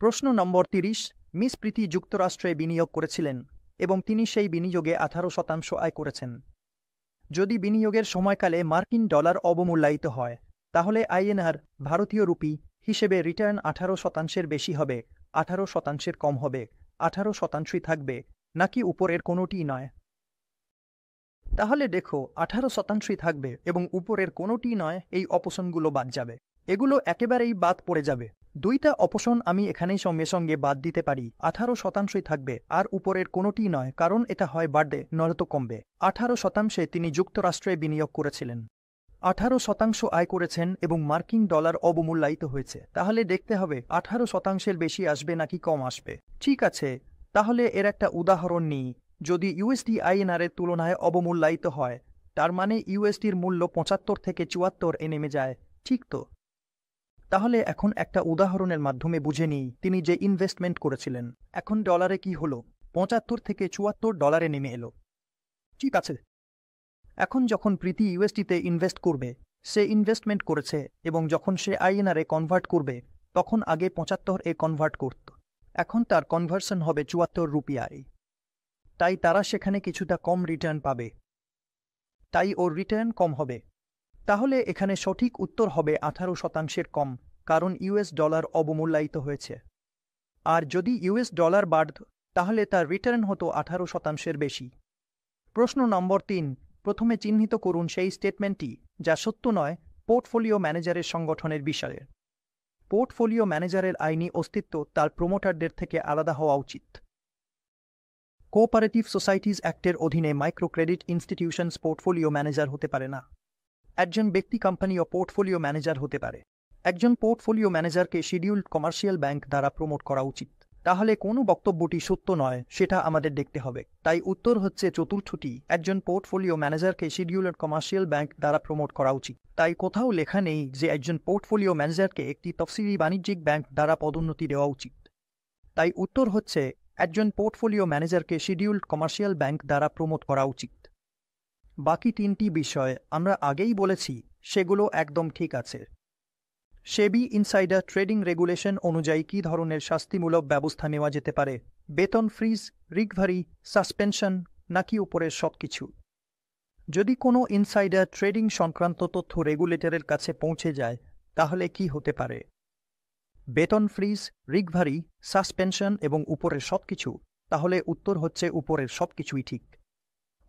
প্রশ্ন নম্বর 30, মিস প্রীতি যুক্তরাষ্ট্রে বিনিয়োগ করেছিলেন এবং তিনি সেই বিনিয়োগে 18% আয় করেছেন। যদি বিনিয়োগের সময়কালে মার্কিন ডলার অবমূল্যায়িত হয়, তাহলে আইএনআর ভারতীয় রুপি হিসেবে রিটার্ন 18%-এর বেশি হবে, 18%-এর কম হবে, 18%ই থাকবে, নাকি উপরের কোনোটিই নয়? তাহলে দেখো 18%ই থাকবে এবং উপরের কোনোটি নয়, এই অপশনগুলো বাদ যাবে। এগুলো একেবারেই বাদ পড়ে যাবে। দুইটা অপশন আমি এখানেই সঙ্গে সঙ্গে বাদ দিতে পারি। 18%ই থাকবে আর উপরের কোনোটি নয়, কারণ এটা হয় বাড়বে নয়তো কমবে। 18%-এ তিনি যুক্তরাষ্ট্রে বিনিয়োগ করেছিলেন, 18% আয় করেছেন এবং মার্কিন ডলার অবমূল্যায়িত হয়েছে। তাহলে দেখতে হবে 18%-এর বেশি আসবে নাকি কম আসবে। ঠিক আছে, তাহলে এর একটা উদাহরণ নিই। যদি ইউএসডি আইএনআর এর তুলনায় অবমূল্যায়িত হয়, তার মানে ইউএসডির মূল্য 75 থেকে 74-এ নেমে যায়, ঠিক তো? তাহলে এখন একটা উদাহরণের মাধ্যমে বুঝে নিই তিনি যে ইনভেস্টমেন্ট করেছিলেন এখন ডলারে কি হলো, 75 থেকে 74 ডলারে নেমে এলো। ঠিক আছে, এখন যখন প্রীতি ইউএসডিতে ইনভেস্ট করবে, সে ইনভেস্টমেন্ট করেছে এবং যখন সে আইএনআরে কনভার্ট করবে, তখন আগে 75-এ কনভার্ট করত, এখন তার কনভার্সন হবে 74 রুপিয়ায়। তাই তারা সেখানে কিছুটা কম রিটার্ন পাবে, তাই ওর রিটার্ন কম হবে। তাহলে এখানে সঠিক উত্তর হবে 18%-এর কম, কারণ ইউএস ডলার অবমূল্যায়িত হয়েছে। আর যদি ইউএস ডলার বাড়ত, তাহলে তার রিটার্ন হতো 18%-এর বেশি। প্রশ্ন নম্বর 3, প্রথমে চিহ্নিত করুন সেই স্টেটমেন্টটি যা সত্য নয় পোর্টফোলিও ম্যানেজারের সংগঠনের বিষয়ে। পোর্টফোলিও ম্যানেজারের আইনি অস্তিত্ব তার প্রমোটারদের থেকে আলাদা হওয়া উচিত। কোঅপারেটিভ সোসাইটিজ অ্যাক্টের অধীনে micro credit institutions portfolio manager হতে পারে না। একজন ব্যক্তি কোম্পানিও পোর্টফোলিও ম্যানেজার হতে পারে। একজন পোর্টফোলিও ম্যানেজারকে শিডিউলড কমার্শিয়াল ব্যাংক দ্বারা প্রমোট করা উচিত। তাহলে কোনো বক্তব্যটি সত্য নয় সেটা আমাদের দেখতে হবে। তাই উত্তর হচ্ছে চতুর্থটি, একজন পোর্টফোলিও ম্যানেজারকে শিডিউলড কমার্শিয়াল ব্যাংক দ্বারা প্রমোট করা উচিত। তাই কোথাও লেখা নেই যে একজন পোর্টফোলিও ম্যানেজারকে একটি তফসিলি বাণিজ্যিক ব্যাংক দ্বারা পদোন্নতি দেওয়া উচিত। তাই উত্তর হচ্ছে একজন পোর্টফোলিও ম্যানেজারকে শিডিউলড কমার্শিয়াল ব্যাংক দ্বারা প্রমোট করা উচিত। বাকি তিনটি বিষয় আমরা আগেই বলেছি, সেগুলো একদম ঠিক আছে। সেবি ইনসাইডার ট্রেডিং রেগুলেশন অনুযায়ী কী ধরনের শাস্তিমূলক ব্যবস্থা নেওয়া যেতে পারে? বেতন ফ্রিজ, রিকভারি, সাসপেনশন, নাকি উপরের সবকিছু? যদি কোনো ইনসাইডার ট্রেডিং সংক্রান্ত তথ্য রেগুলেটরের কাছে পৌঁছে যায়, তাহলে কি হতে পারে? বেতন ফ্রিজ, রিকভারি, সাসপেনশন এবং উপরের সবকিছু? তাহলে উত্তর হচ্ছে উপরের সবকিছুই ঠিক।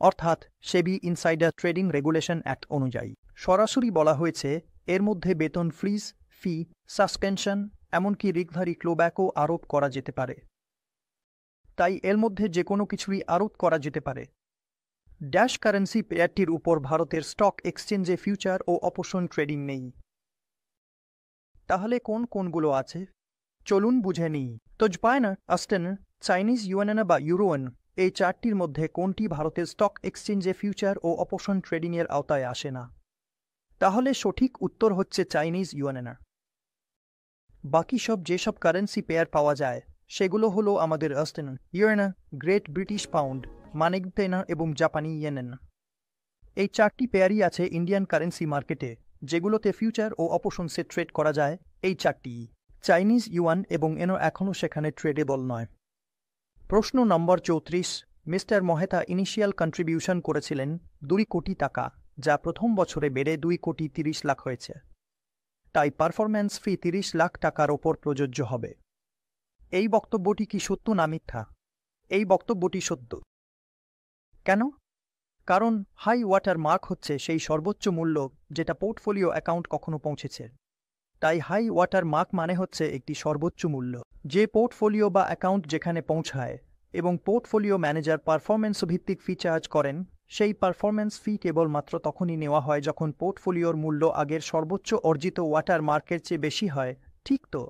অর্থাৎ সেবি ইনসাইডার ট্রেডিং রেগুলেশন অ্যাক্ট অনুযায়ী সরাসরি বলা হয়েছে এর মধ্যে বেতন ফ্রিজ, ফি, সাসপেনশন, এমনকি রিকভারি ক্লোব্যাকও আরোপ করা যেতে পারে। তাই এর মধ্যে যে কোনো কিছুই আরোপ করা যেতে পারে। ড্যাশ কারেন্সি পেয়ারটির উপর ভারতের স্টক এক্সচেঞ্জে ফিউচার ও অপশন ট্রেডিং নেই। তাহলে কোন কোনগুলো আছে? চলুন বুঝে নিই। তোজপায়না, অস্টেন, চাইনিজ ইউয়ান বা ইউরোয়ান, এই চারটির মধ্যে কোনটি ভারতের স্টক এক্সচেঞ্জে ফিউচার ও অপশন ট্রেডিংয়ের আওতায় আসে না? তাহলে সঠিক উত্তর হচ্ছে চাইনিজ ইউয়ান। বাকি সব যেসব কারেন্সি পেয়ার পাওয়া যায় সেগুলো হলো আমাদের অস্টেন, ইউয়ান, গ্রেট ব্রিটিশ পাউন্ড, মানিকতেনা এবং জাপানি ইয়েন। এই চারটি পেয়ারই আছে ইন্ডিয়ান কারেন্সি মার্কেটে, যেগুলোতে ফিউচার ও অপশনসে ট্রেড করা যায়। এই চারটি চাইনিজ ইউয়ান এবং এনো এখনও সেখানে ট্রেডেবল নয়। প্রশ্ন নম্বর 34। মিস্টার মহেতা ইনিশিয়াল কন্ট্রিবিউশন করেছিলেন 2 কোটি টাকা, যা প্রথম বছরে বেড়ে 2 কোটি 30 লাখ হয়েছে। তাই পারফরম্যান্স ফি 30 লাখ টাকার ওপর প্রযোজ্য হবে। এই বক্তব্যটি কি সত্য না মিথ্যা? এই বক্তব্যটি সত্য। কেন? কারণ হাই ওয়াটার মার্ক হচ্ছে সেই সর্বোচ্চ মূল্য যেটা পোর্টফোলিও অ্যাকাউন্ট কখনো পৌঁছেছে। তাই হাই ওয়াটার মার্ক মানে হচ্ছে একটি সর্বোচ্চ মূল্য যে পোর্টফোলিও বা অ্যাকাউন্ট যেখানে পৌঁছায়, এবং পোর্টফোলিও ম্যানেজার পারফরম্যান্স ভিত্তিক ফি চার্জ করেন। সেই পারফরম্যান্স ফি কেবলমাত্র তখনই নেওয়া হয় যখন পোর্টফোলিওর মূল্য আগের সর্বোচ্চ অর্জিত ওয়াটার মার্কের চেয়ে বেশি হয়, ঠিক তো?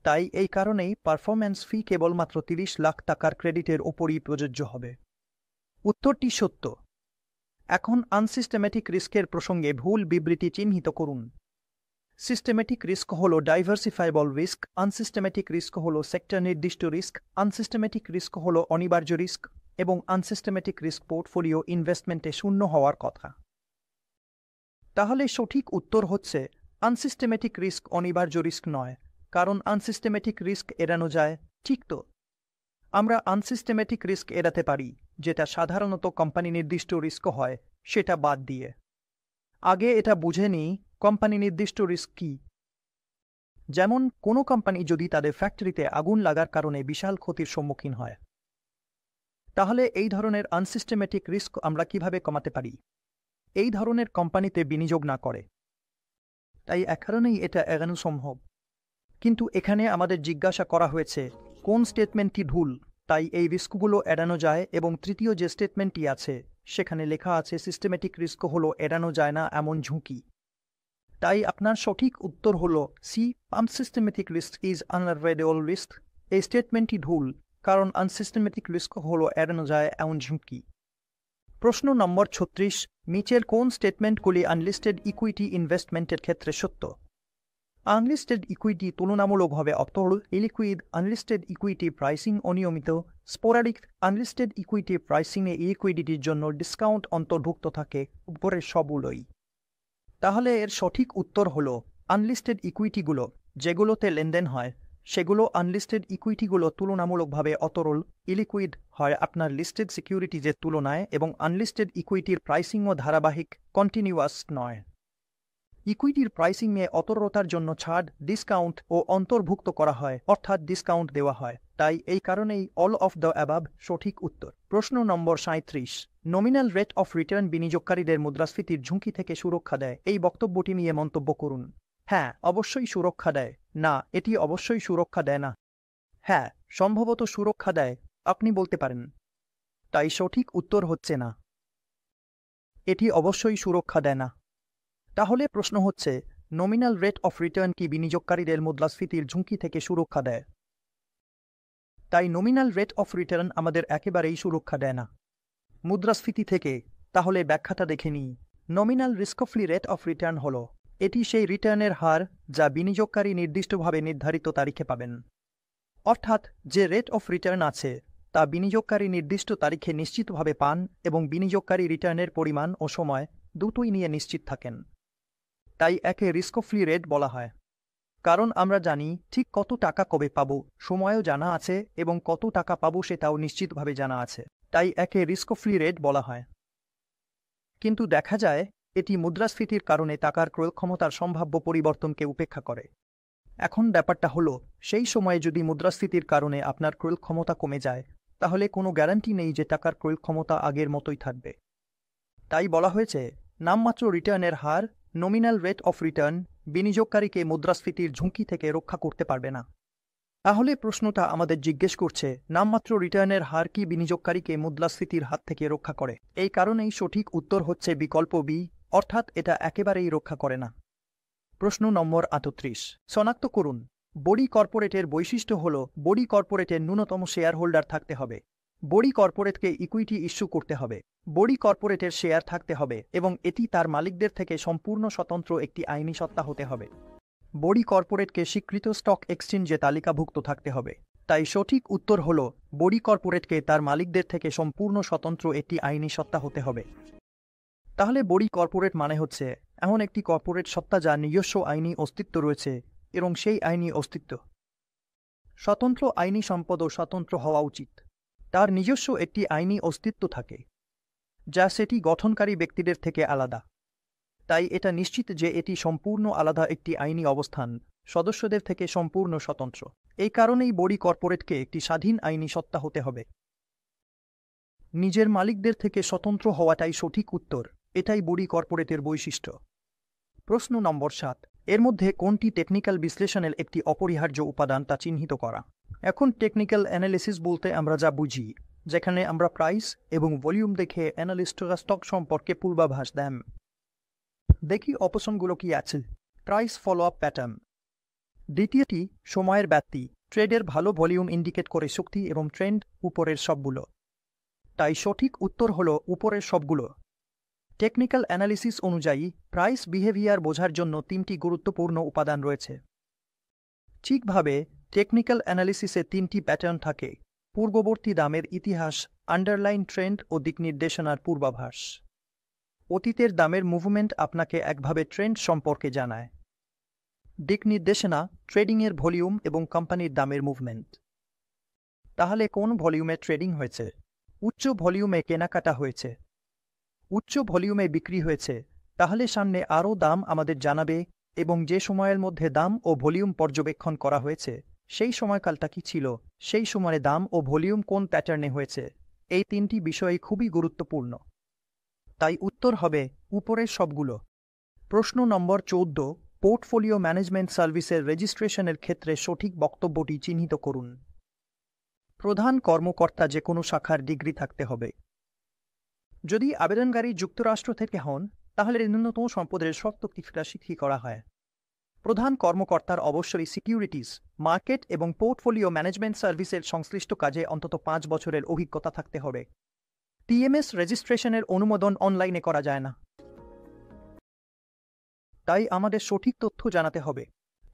তাই এই কারণেই পারফরম্যান্স ফি কেবলমাত্র 30 লাখ টাকার ক্রেডিটের ওপরই প্রযোজ্য হবে। উত্তরটি সত্য। এখন আনসিস্টেমেটিক রিস্কের প্রসঙ্গে ভুল বিবৃতি চিহ্নিত করুন। সিস্টেমেটিক রিস্ক হল ডাইভার্সিফাইবল রিস্ক, আনসিস্টেমেটিক রিস্ক হল সেক্টর নির্দিষ্ট রিস্ক, আনসিস্টেমেটিক রিস্ক হল অনিবার্য রিস্ক, এবং আনসিস্টেমেটিক রিস্ক পোর্টফোলিও ইনভেস্টমেন্টে শূন্য হওয়ার কথা। তাহলে সঠিক উত্তর হচ্ছে আনসিস্টেমেটিক রিস্ক অনিবার্য রিস্ক নয়, কারণ আনসিস্টেমেটিক রিস্ক এড়ানো যায়, ঠিক তো? আমরা আনসিস্টেমেটিক রিস্ক এড়াতে পারি, যেটা সাধারণত কোম্পানি নির্দিষ্ট রিস্ক হয়, সেটা বাদ দিয়ে। আগে এটা বুঝে নিই কোম্পানি নির্দিষ্ট রিস্ক কি। যেমন কোনো কোম্পানি যদি তাদের ফ্যাক্টরিতে আগুন লাগার কারণে বিশাল ক্ষতির সম্মুখীন হয়, তাহলে এই ধরনের আনসিস্টেমেটিক রিস্ক আমরা কিভাবে কমাতে পারি? এই ধরনের কোম্পানিতে বিনিয়োগ না করে। তাই এক কারণেই এটা এড়ানো সম্ভব। কিন্তু এখানে আমাদের জিজ্ঞাসা করা হয়েছে কোন স্টেটমেন্টটি ভুল, তাই এই রিস্কগুলো এড়ানো যায়, এবং তৃতীয় যে স্টেটমেন্টটি আছে সেখানে লেখা আছে সিস্টেমেটিক রিস্ক হলো এড়ানো যায় না এমন ঝুঁকি। তাই আপনার সঠিক উত্তর হল C, unsystematic risk is unavoidable risk. এই স্টেটমেন্টটি ভুল, কারণ আনসিস্টেমেটিক রিস্ক হলো এড়ানো যায় এমন ঝুঁকি। প্রশ্ন নম্বর 36। নিচের কোন স্টেটমেন্টগুলি আনলিস্টেড ইকুইটি ইনভেস্টমেন্টের ক্ষেত্রে সত্য? আনলিস্টেড ইকুইটি তুলনামূলকভাবে অতল, ইলিকুইড আনলিস্টেড ইকুইটি প্রাইসিং অনিয়মিত, স্পোরাডিক আনলিস্টেড ইকুইটি প্রাইসিংয়ে ইলিকুইডিটির জন্য ডিসকাউন্ট অন্তর্ভুক্ত থাকে, উপরের সবগুলোই। তাহলে এর সঠিক উত্তর হল আনলিস্টেড ইকুইটিগুলো যেগুলোতে লেনদেন হয় সেগুলো আনলিস্টেড ইকুইটিগুলো তুলনামূলকভাবে অতরল, ইলিকুইড হয় আপনার লিস্টেড সিকিউরিটিজের তুলনায়, এবং আনলিস্টেড ইকুইটির প্রাইসিংও ধারাবাহিক, কন্টিনিউয়াস নয়। ইকুইটির প্রাইসিংয়ে অতরলতার জন্য ছাড়, ডিসকাউন্ট ও অন্তর্ভুক্ত করা হয়, অর্থাৎ ডিসকাউন্ট দেওয়া হয়। তাই এই কারণেই অল অফ দ্য অ্যাবাভ সঠিক উত্তর। প্রশ্ন নম্বর 37। নমিনাল রেট অফ রিটার্ন বিনিয়োগকারীদের মুদ্রাস্ফীতির ঝুঁকি থেকে সুরক্ষা দেয়, এই বক্তব্যটি নিয়ে মন্তব্য করুন। হ্যাঁ, অবশ্যই সুরক্ষা দেয়। না, এটি অবশ্যই সুরক্ষা দেয় না। হ্যাঁ, সম্ভবত সুরক্ষা দেয়, আপনি বলতে পারেন। তাই সঠিক উত্তর হচ্ছে না, এটি অবশ্যই সুরক্ষা দেয় না। তাহলে প্রশ্ন হচ্ছে নমিনাল রেট অফ রিটার্ন কি বিনিয়োগকারীদের মুদ্রাস্ফীতির ঝুঁকি থেকে সুরক্ষা দেয়? তাই নমিনাল রেট অফ রিটার্ন আমাদের একেবারেই সুরক্ষা দেয় না মুদ্রাস্ফীতি থেকে। তাহলে ব্যাখ্যাটা দেখে নিই। Nominal risk free rate of return হল এটি সেই রিটার্নের হার যা বিনিয়োগকারী নির্দিষ্টভাবে নির্ধারিত তারিখে পাবেন। অর্থাৎ যে রেট অফ রিটার্ন আছে তা বিনিয়োগকারী নির্দিষ্ট তারিখে নিশ্চিতভাবে পান এবং বিনিয়োগকারী রিটার্নের পরিমাণ ও সময় দুটোই নিয়ে নিশ্চিত থাকেন। তাই একে রিস্ক ফ্রি রেট বলা হয়, কারণ আমরা জানি ঠিক কত টাকা কবে পাব, সময়ও জানা আছে এবং কত টাকা পাব সেটাও নিশ্চিতভাবে জানা আছে। তাই একে রিস্ক ফ্রি রেট বলা হয়। কিন্তু দেখা যায় এটি মুদ্রাস্ফীতির কারণে টাকার ক্রয় ক্ষমতার সম্ভাব্য পরিবর্তনকে উপেক্ষা করে। এখন ব্যাপারটা হলো, সেই সময়ে যদি মুদ্রাস্ফীতির কারণে আপনার ক্রয় ক্ষমতা কমে যায়, তাহলে কোনো গ্যারান্টি নেই যে টাকার ক্রয় ক্ষমতা আগের মতোই থাকবে। তাই বলা হয়েছে নামমাত্র রিটার্নের হার, নমিনাল রেট অফ রিটার্ন, বিনিয়োগকারীকে মুদ্রাস্ফীতির ঝুঁকি থেকে রক্ষা করতে পারবে না। তাহলে প্রশ্নটা আমাদের জিজ্ঞেস করছে, নামমাত্র রিটার্নের হার কি বিনিয়োগকারীকে মুদ্রাস্ফীতির হাত থেকে রক্ষা করে? এই কারণেই সঠিক উত্তর হচ্ছে বিকল্প বি, অর্থাৎ এটা একেবারেই রক্ষা করে না। প্রশ্ন নম্বর 38 শনাক্ত করুন। বড়ি কর্পোরেটের বৈশিষ্ট্য হল বড়ি কর্পোরেটের ন্যূনতম শেয়ার হোল্ডার থাকতে হবে। বড়ি কর্পোরেটকে ইকুইটি ইস্যু করতে হবে। বড়ি কর্পোরেটের শেয়ার থাকতে হবে এবং এটি তার মালিকদের থেকে সম্পূর্ণ স্বতন্ত্র একটি আইনি সত্তা হতে হবে। বড়ি কর্পোরেটকে স্বীকৃত স্টক এক্সচেঞ্জে তালিকাভুক্ত থাকতে হবে। তাই সঠিক উত্তর হল বড়ি কর্পোরেটকে তার মালিকদের থেকে সম্পূর্ণ স্বতন্ত্র একটি আইনি সত্তা হতে হবে। তাহলে বড়ি কর্পোরেট মানে হচ্ছে এমন একটি কর্পোরেট সত্তা যার নিজস্ব আইনি অস্তিত্ব রয়েছে এবং সেই আইনি অস্তিত্ব স্বতন্ত্র আইনি সম্পদও স্বতন্ত্র হওয়া উচিত। তার নিজস্ব একটি আইনি অস্তিত্ব থাকে যা সেটি গঠনকারী ব্যক্তিদের থেকে আলাদা। তাই এটা নিশ্চিত যে এটি সম্পূর্ণ আলাদা একটি আইনি অবস্থান, সদস্যদের থেকে সম্পূর্ণ স্বতন্ত্র। এই কারণেই বড়ি কর্পোরেটকে একটি স্বাধীন আইনি সত্তা হতে হবে। নিজের মালিকদের থেকে স্বতন্ত্র হওয়াটাই সঠিক উত্তর। এটাই বড়ি কর্পোরেটের বৈশিষ্ট্য। প্রশ্ন নম্বর 7 এর মধ্যে কোনটি টেকনিক্যাল বিশ্লেষণের একটি অপরিহার্য উপাদান তা চিহ্নিত করা। এখন টেকনিক্যাল অ্যানালিসিস বলতে আমরা যা বুঝি, যেখানে আমরা প্রাইস এবং ভলিউম দেখে অ্যানালিস্টরা স্টক সম্পর্কে পূর্বাভাস দেন। দেখি অপশনগুলো কি আছে। Price follow up pattern. দ্বিতীয়টি সময়ের ব্যাপ্তি। ট্রেডের ভালো ভলিউম ইন্ডিকেট করে শক্তি এবং ট্রেন্ড উপরের সবগুলো। তাই সঠিক উত্তর হল উপরের সবগুলো। টেকনিক্যাল অ্যানালিসিস অনুযায়ী প্রাইস বিহেভিয়ার বোঝার জন্য 3টি গুরুত্বপূর্ণ উপাদান রয়েছে। ঠিকভাবে টেকনিক্যাল অ্যানালিসিসে 3টি প্যাটার্ন থাকে: পূর্ববর্তী দামের ইতিহাস, আন্ডারলাইন ট্রেন্ড ও দিক নির্দেশনার পূর্বাভাস। অতীতের দামের মুভমেন্ট আপনাকে একভাবে ট্রেন্ড সম্পর্কে জানায়। দিক নির্দেশনা ট্রেডিংয়ের ভলিউম এবং কোম্পানির দামের মুভমেন্ট। তাহলে কোন ভলিউমে ট্রেডিং হয়েছে? উচ্চ ভলিউমে কেনাকাটা হয়েছে, উচ্চ ভলিউমে বিক্রি হয়েছে, তাহলে সামনে আরও দাম আমাদের জানাবে এবং যে সময়ের মধ্যে দাম ও ভলিউম পর্যবেক্ষণ করা হয়েছে সেই সময়কালটা কি ছিল, সেই সময়ে দাম ও ভলিউম কোন প্যাটার্নে হয়েছে। এই 3টি বিষয় খুবই গুরুত্বপূর্ণ। তাই উত্তর হবে উপরের সবগুলো। প্রশ্ন নম্বর 14 পোর্টফোলিও ম্যানেজমেন্ট সার্ভিসের রেজিস্ট্রেশনের ক্ষেত্রে সঠিক বক্তব্যটি চিহ্নিত করুন। প্রধান কর্মকর্তা যে কোনো শাখার ডিগ্রি থাকতে হবে। যদি আবেদনকারী যুক্তরাষ্ট্র থেকে হন তাহলে ন্যূনতম সম্পদের শর্তটা শিথিল করা হয়। প্রধান কর্মকর্তার অবশ্যই সিকিউরিটিজ, মার্কেট এবং পোর্টফোলিও ম্যানেজমেন্ট সার্ভিসের সংশ্লিষ্ট কাজে অন্তত 5 বছরের অভিজ্ঞতা থাকতে হবে। টিএমএস রেজিস্ট্রেশনের অনুমোদন অনলাইনে করা যায় না। তাই আমাদের সঠিক তথ্য জানাতে হবে।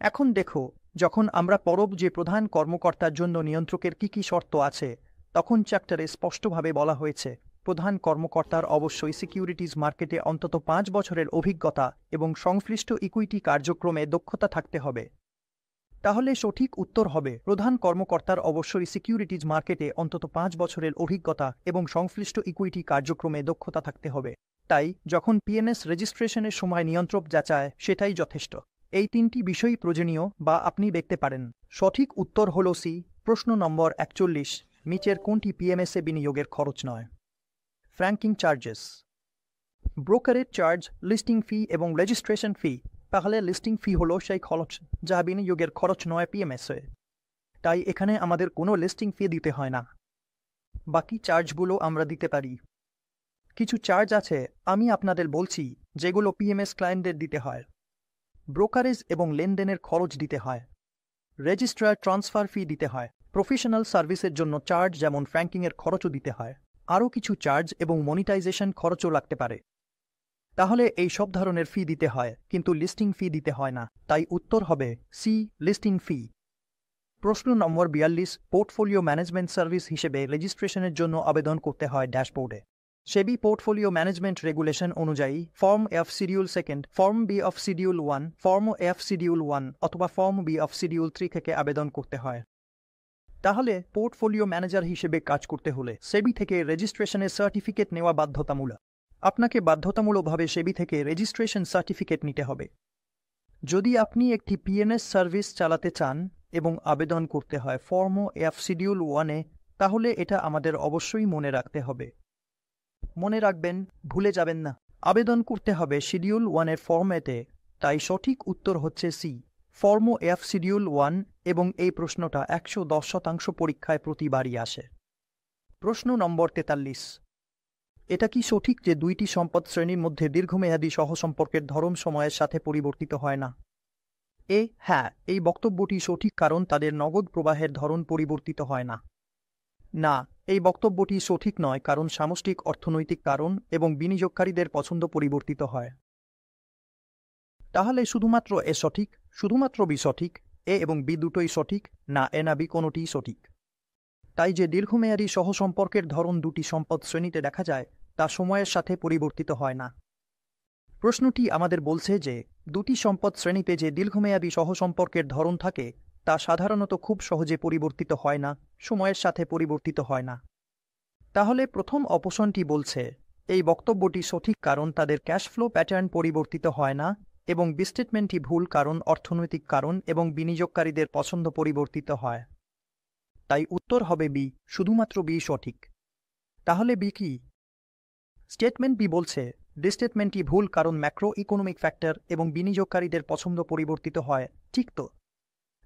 এখন দেখো, যখন আমরা পড়ব যে প্রধান কর্মকর্তার জন্য নিয়ন্ত্রকের কি কি শর্ত আছে, তখন চ্যাপ্টারে স্পষ্টভাবে বলা হয়েছে প্রধান কর্মকর্তার অবশ্যই সিকিউরিটিজ মার্কেটে অন্তত 5 বছরের অভিজ্ঞতা এবং সংশ্লিষ্ট ইকুইটি কার্যক্রমে দক্ষতা থাকতে হবে। তাহলে সঠিক উত্তর হবে প্রধান কর্মকর্তার অবশ্যই সিকিউরিটিজ মার্কেটে অন্তত 5 বছরের অভিজ্ঞতা এবং সংশ্লিষ্ট ইকুইটি কার্যক্রমে দক্ষতা থাকতে হবে। তাই যখন পিএনএস রেজিস্ট্রেশনের সময় নিয়ন্ত্রক যাচায় সেটাই যথেষ্ট। এই 3টি বিষয়ই প্রয়োজনীয় বা আপনি দেখতে পারেন। সঠিক উত্তর হল সি। প্রশ্ন নম্বর 41 নিচের কোনটি পিএমএসে বিনিয়োগের খরচ নয়? ফ্র্যাঙ্কিং চার্জেস, ব্রোকারেজ চার্জ, লিস্টিং ফি এবং রেজিস্ট্রেশন ফি। তাহলে লিস্টিং ফি হলো সেই খরচ যা বিনিয়োগের খরচ নয় পিএমএসে। তাই এখানে আমাদের কোনো লিস্টিং ফি দিতে হয় না। বাকি চার্জগুলো আমরা দিতে পারি। কিছু চার্জ আছে আমি আপনাদের বলছি যেগুলো পিএমএস ক্লায়েন্টদের দিতে হয়। ব্রোকারেজ এবং লেনদেনের খরচ দিতে হয়। রেজিস্ট্রার ট্রান্সফার ফি দিতে হয়। প্রফেশনাল সার্ভিসের জন্য চার্জ যেমন ফ্র্যাঙ্কিংয়ের খরচও দিতে হয়। আরও কিছু চার্জ এবং মনিটাইজেশন খরচও লাগতে পারে। তাহলে এই সব ধরনের ফি দিতে হয়, কিন্তু লিস্টিং ফি দিতে হয় না। তাই উত্তর হবে সি, লিস্টিং ফি। প্রশ্ন নম্বর 42, পোর্টফোলিও ম্যানেজমেন্ট সার্ভিস হিসেবে রেজিস্ট্রেশনের জন্য আবেদন করতে হয় ড্যাশবোর্ডে। সেবি পোর্টফোলিও ম্যানেজমেন্ট রেগুলেশন অনুযায়ী form F schedule 2, form B of schedule 1, form F schedule 1 অথবা ফর্ম বি অফ শিডিউল 3 থেকে আবেদন করতে হয়। তাহলে পোর্টফোলিও ম্যানেজার হিসেবে কাজ করতে হলে সেবি থেকে রেজিস্ট্রেশনের সার্টিফিকেট নেওয়া বাধ্যতামূলক। আপনাকে বাধ্যতামূলকভাবে সেবি থেকে রেজিস্ট্রেশন সার্টিফিকেট নিতে হবে। যদি আপনি একটি পিএনএস সার্ভিস চালাতে চান এবং আবেদন করতে হয় ফর্ম এফ শিডিউল 1-এ, তাহলে এটা আমাদের অবশ্যই মনে রাখতে হবে। মনে রাখবেন, ভুলে যাবেন না। আবেদন করতে হবে শিডিউল 1-এর ফর্মেটে, তাই সঠিক উত্তর হচ্ছে সি, ফর্ম এফ শিডিউল 1, এবং এই প্রশ্নটা 110% পরীক্ষায় প্রতিবারই আসে। প্রশ্ন নম্বর 43, এটা কি সঠিক যে দুইটি সম্পদ শ্রেণীর মধ্যে দীর্ঘমেয়াদী সহসম্পর্কের ধরন সময়ের সাথে পরিবর্তিত হয় না? হ্যাঁ, এই বক্তব্যটি সঠিক কারণ তাদের নগদ প্রবাহের ধরন পরিবর্তিত হয় না। না, এই বক্তব্যটি সঠিক নয় কারণ সামষ্টিক অর্থনৈতিক কারণ এবং বিনিয়োগকারীদের পছন্দ পরিবর্তিত হয়। তাহলে শুধুমাত্র এ সঠিক, শুধুমাত্র বি সঠিক, এ এবং বি দুটোই সঠিক, না এ না বি কোনোটিই সঠিক। তাই যে দীর্ঘমেয়াদী সহসম্পর্কের ধরন দুটি সম্পদ শ্রেণীতে দেখা যায় তা সময়ের সাথে পরিবর্তিত হয় না। প্রশ্নটি আমাদের বলছে যে দুটি সম্পদ শ্রেণীতে যে দীর্ঘমেয়াদী সহসম্পর্কের ধরন থাকে তা সাধারণত খুব সহজে পরিবর্তিত হয় না, সময়ের সাথে পরিবর্তিত হয় না। তাহলে প্রথম অপশনটি বলছে এই বক্তব্যটি সঠিক কারণ তাদের ক্যাশ ফ্লো প্যাটার্ন পরিবর্তিত হয় না, এবং বি স্টেটমেন্টটি ভুল কারণ অর্থনৈতিক কারণ এবং বিনিয়োগকারীদের পছন্দ পরিবর্তিত হয়। তাই উত্তর হবে বি, শুধুমাত্র বি সঠিক। তাহলে বি কি? স্টেটমেন্ট বি বলছে ডি স্টেটমেন্টটি ভুল কারণ ম্যাক্রো ইকোনমিক ফ্যাক্টর এবং বিনিয়োগকারীদের পছন্দ পরিবর্তিত হয়, ঠিক তো?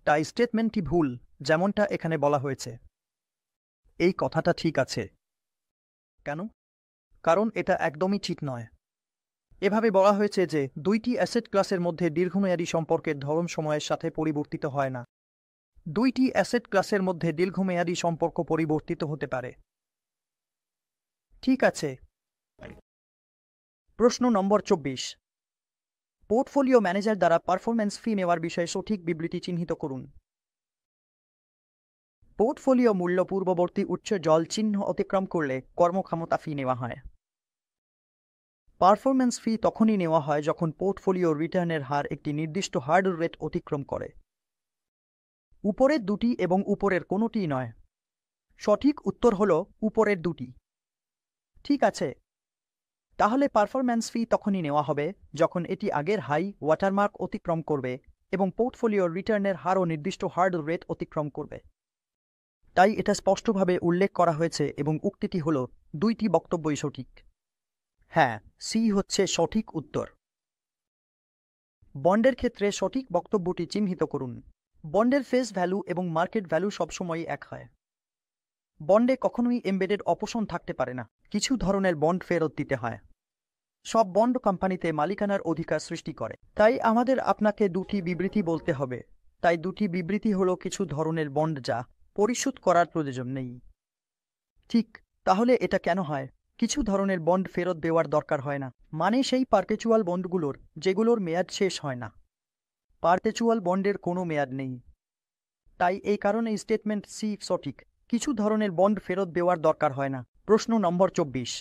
তাই স্টেটমেন্টটি ভুল, যেমনটা এখানে বলা হয়েছে। এই কথাটা ঠিক আছে। কেন? কারণ এটা একদমই ঠিক নয়। এভাবে বলা হয়েছে যে দুইটি অ্যাসেট ক্লাসের মধ্যে দীর্ঘমেয়াদী সম্পর্কের ধরন সময়ের সাথে পরিবর্তিত হয় না। দুইটি অ্যাসেট ক্লাসের মধ্যে দীর্ঘমেয়াদী সম্পর্ক পরিবর্তিত হতে পারে। ঠিক আছে। প্রশ্ন নম্বর 24, পোর্টফোলিও ম্যানেজার দ্বারা পারফরম্যান্স ফি নেওয়ার বিষয়ে সঠিক বিবৃতি চিহ্নিত করুন। পোর্টফোলিও মূল্য পূর্ববর্তী উচ্চ জল চিহ্ন অতিক্রম করলে কর্মক্ষমতা ফি নেওয়া হয়। পারফরম্যান্স ফি তখনই নেওয়া হয় যখন পোর্টফোলিও রিটার্নের হার একটি নির্দিষ্ট হার্ডল রেট অতিক্রম করে। উপরের দুটি এবং উপরের কোনোটিই নয়। সঠিক উত্তর হল উপরের দুটি। ঠিক আছে। তাহলে পারফরম্যান্স ফি তখনই নেওয়া হবে যখন এটি আগের হাই ওয়াটারমার্ক অতিক্রম করবে এবং পোর্টফোলিও রিটার্নের হারও নির্দিষ্ট হার্ডল রেট অতিক্রম করবে। তাই এটা স্পষ্টভাবে উল্লেখ করা হয়েছে এবং উক্তিটি হল দুইটি বক্তব্যই সঠিক। হ্যাঁ, সি হচ্ছে সঠিক উত্তর। বন্ডের ক্ষেত্রে সঠিক বক্তব্যটি চিহ্নিত করুন। বন্ডের ফেস ভ্যালু এবং মার্কেট ভ্যালু সবসময়ই এক হয়। বন্ডে কখনোই এমবেডেড অপশন থাকতে পারে না। কিছু ধরনের বন্ড ফেরত দিতে হয়। সব বন্ড কোম্পানিতে মালিকানার অধিকার সৃষ্টি করে। তাই আমাদের আপনাকে দুটি বিবৃতি বলতে হবে। তাই দুটি বিবৃতি হলো কিছু ধরনের বন্ড যা পরিশোধ করার প্রয়োজন নেই। ঠিক, তাহলে এটা কেন হয়? কিছু ধরনের বন্ড ফেরত দেওয়ার দরকার হয় না, মানে সেই পারপেচুয়াল বন্ডগুলোর যেগুলোর মেয়াদ শেষ হয় না। পারপেচুয়াল বন্ডের কোনো মেয়াদ নেই। তাই এই কারণে স্টেটমেন্ট সি সঠিক। কিছু ধরনের বন্ড ফেরত দেওয়ার দরকার হয় না। প্রশ্ন নম্বর 24,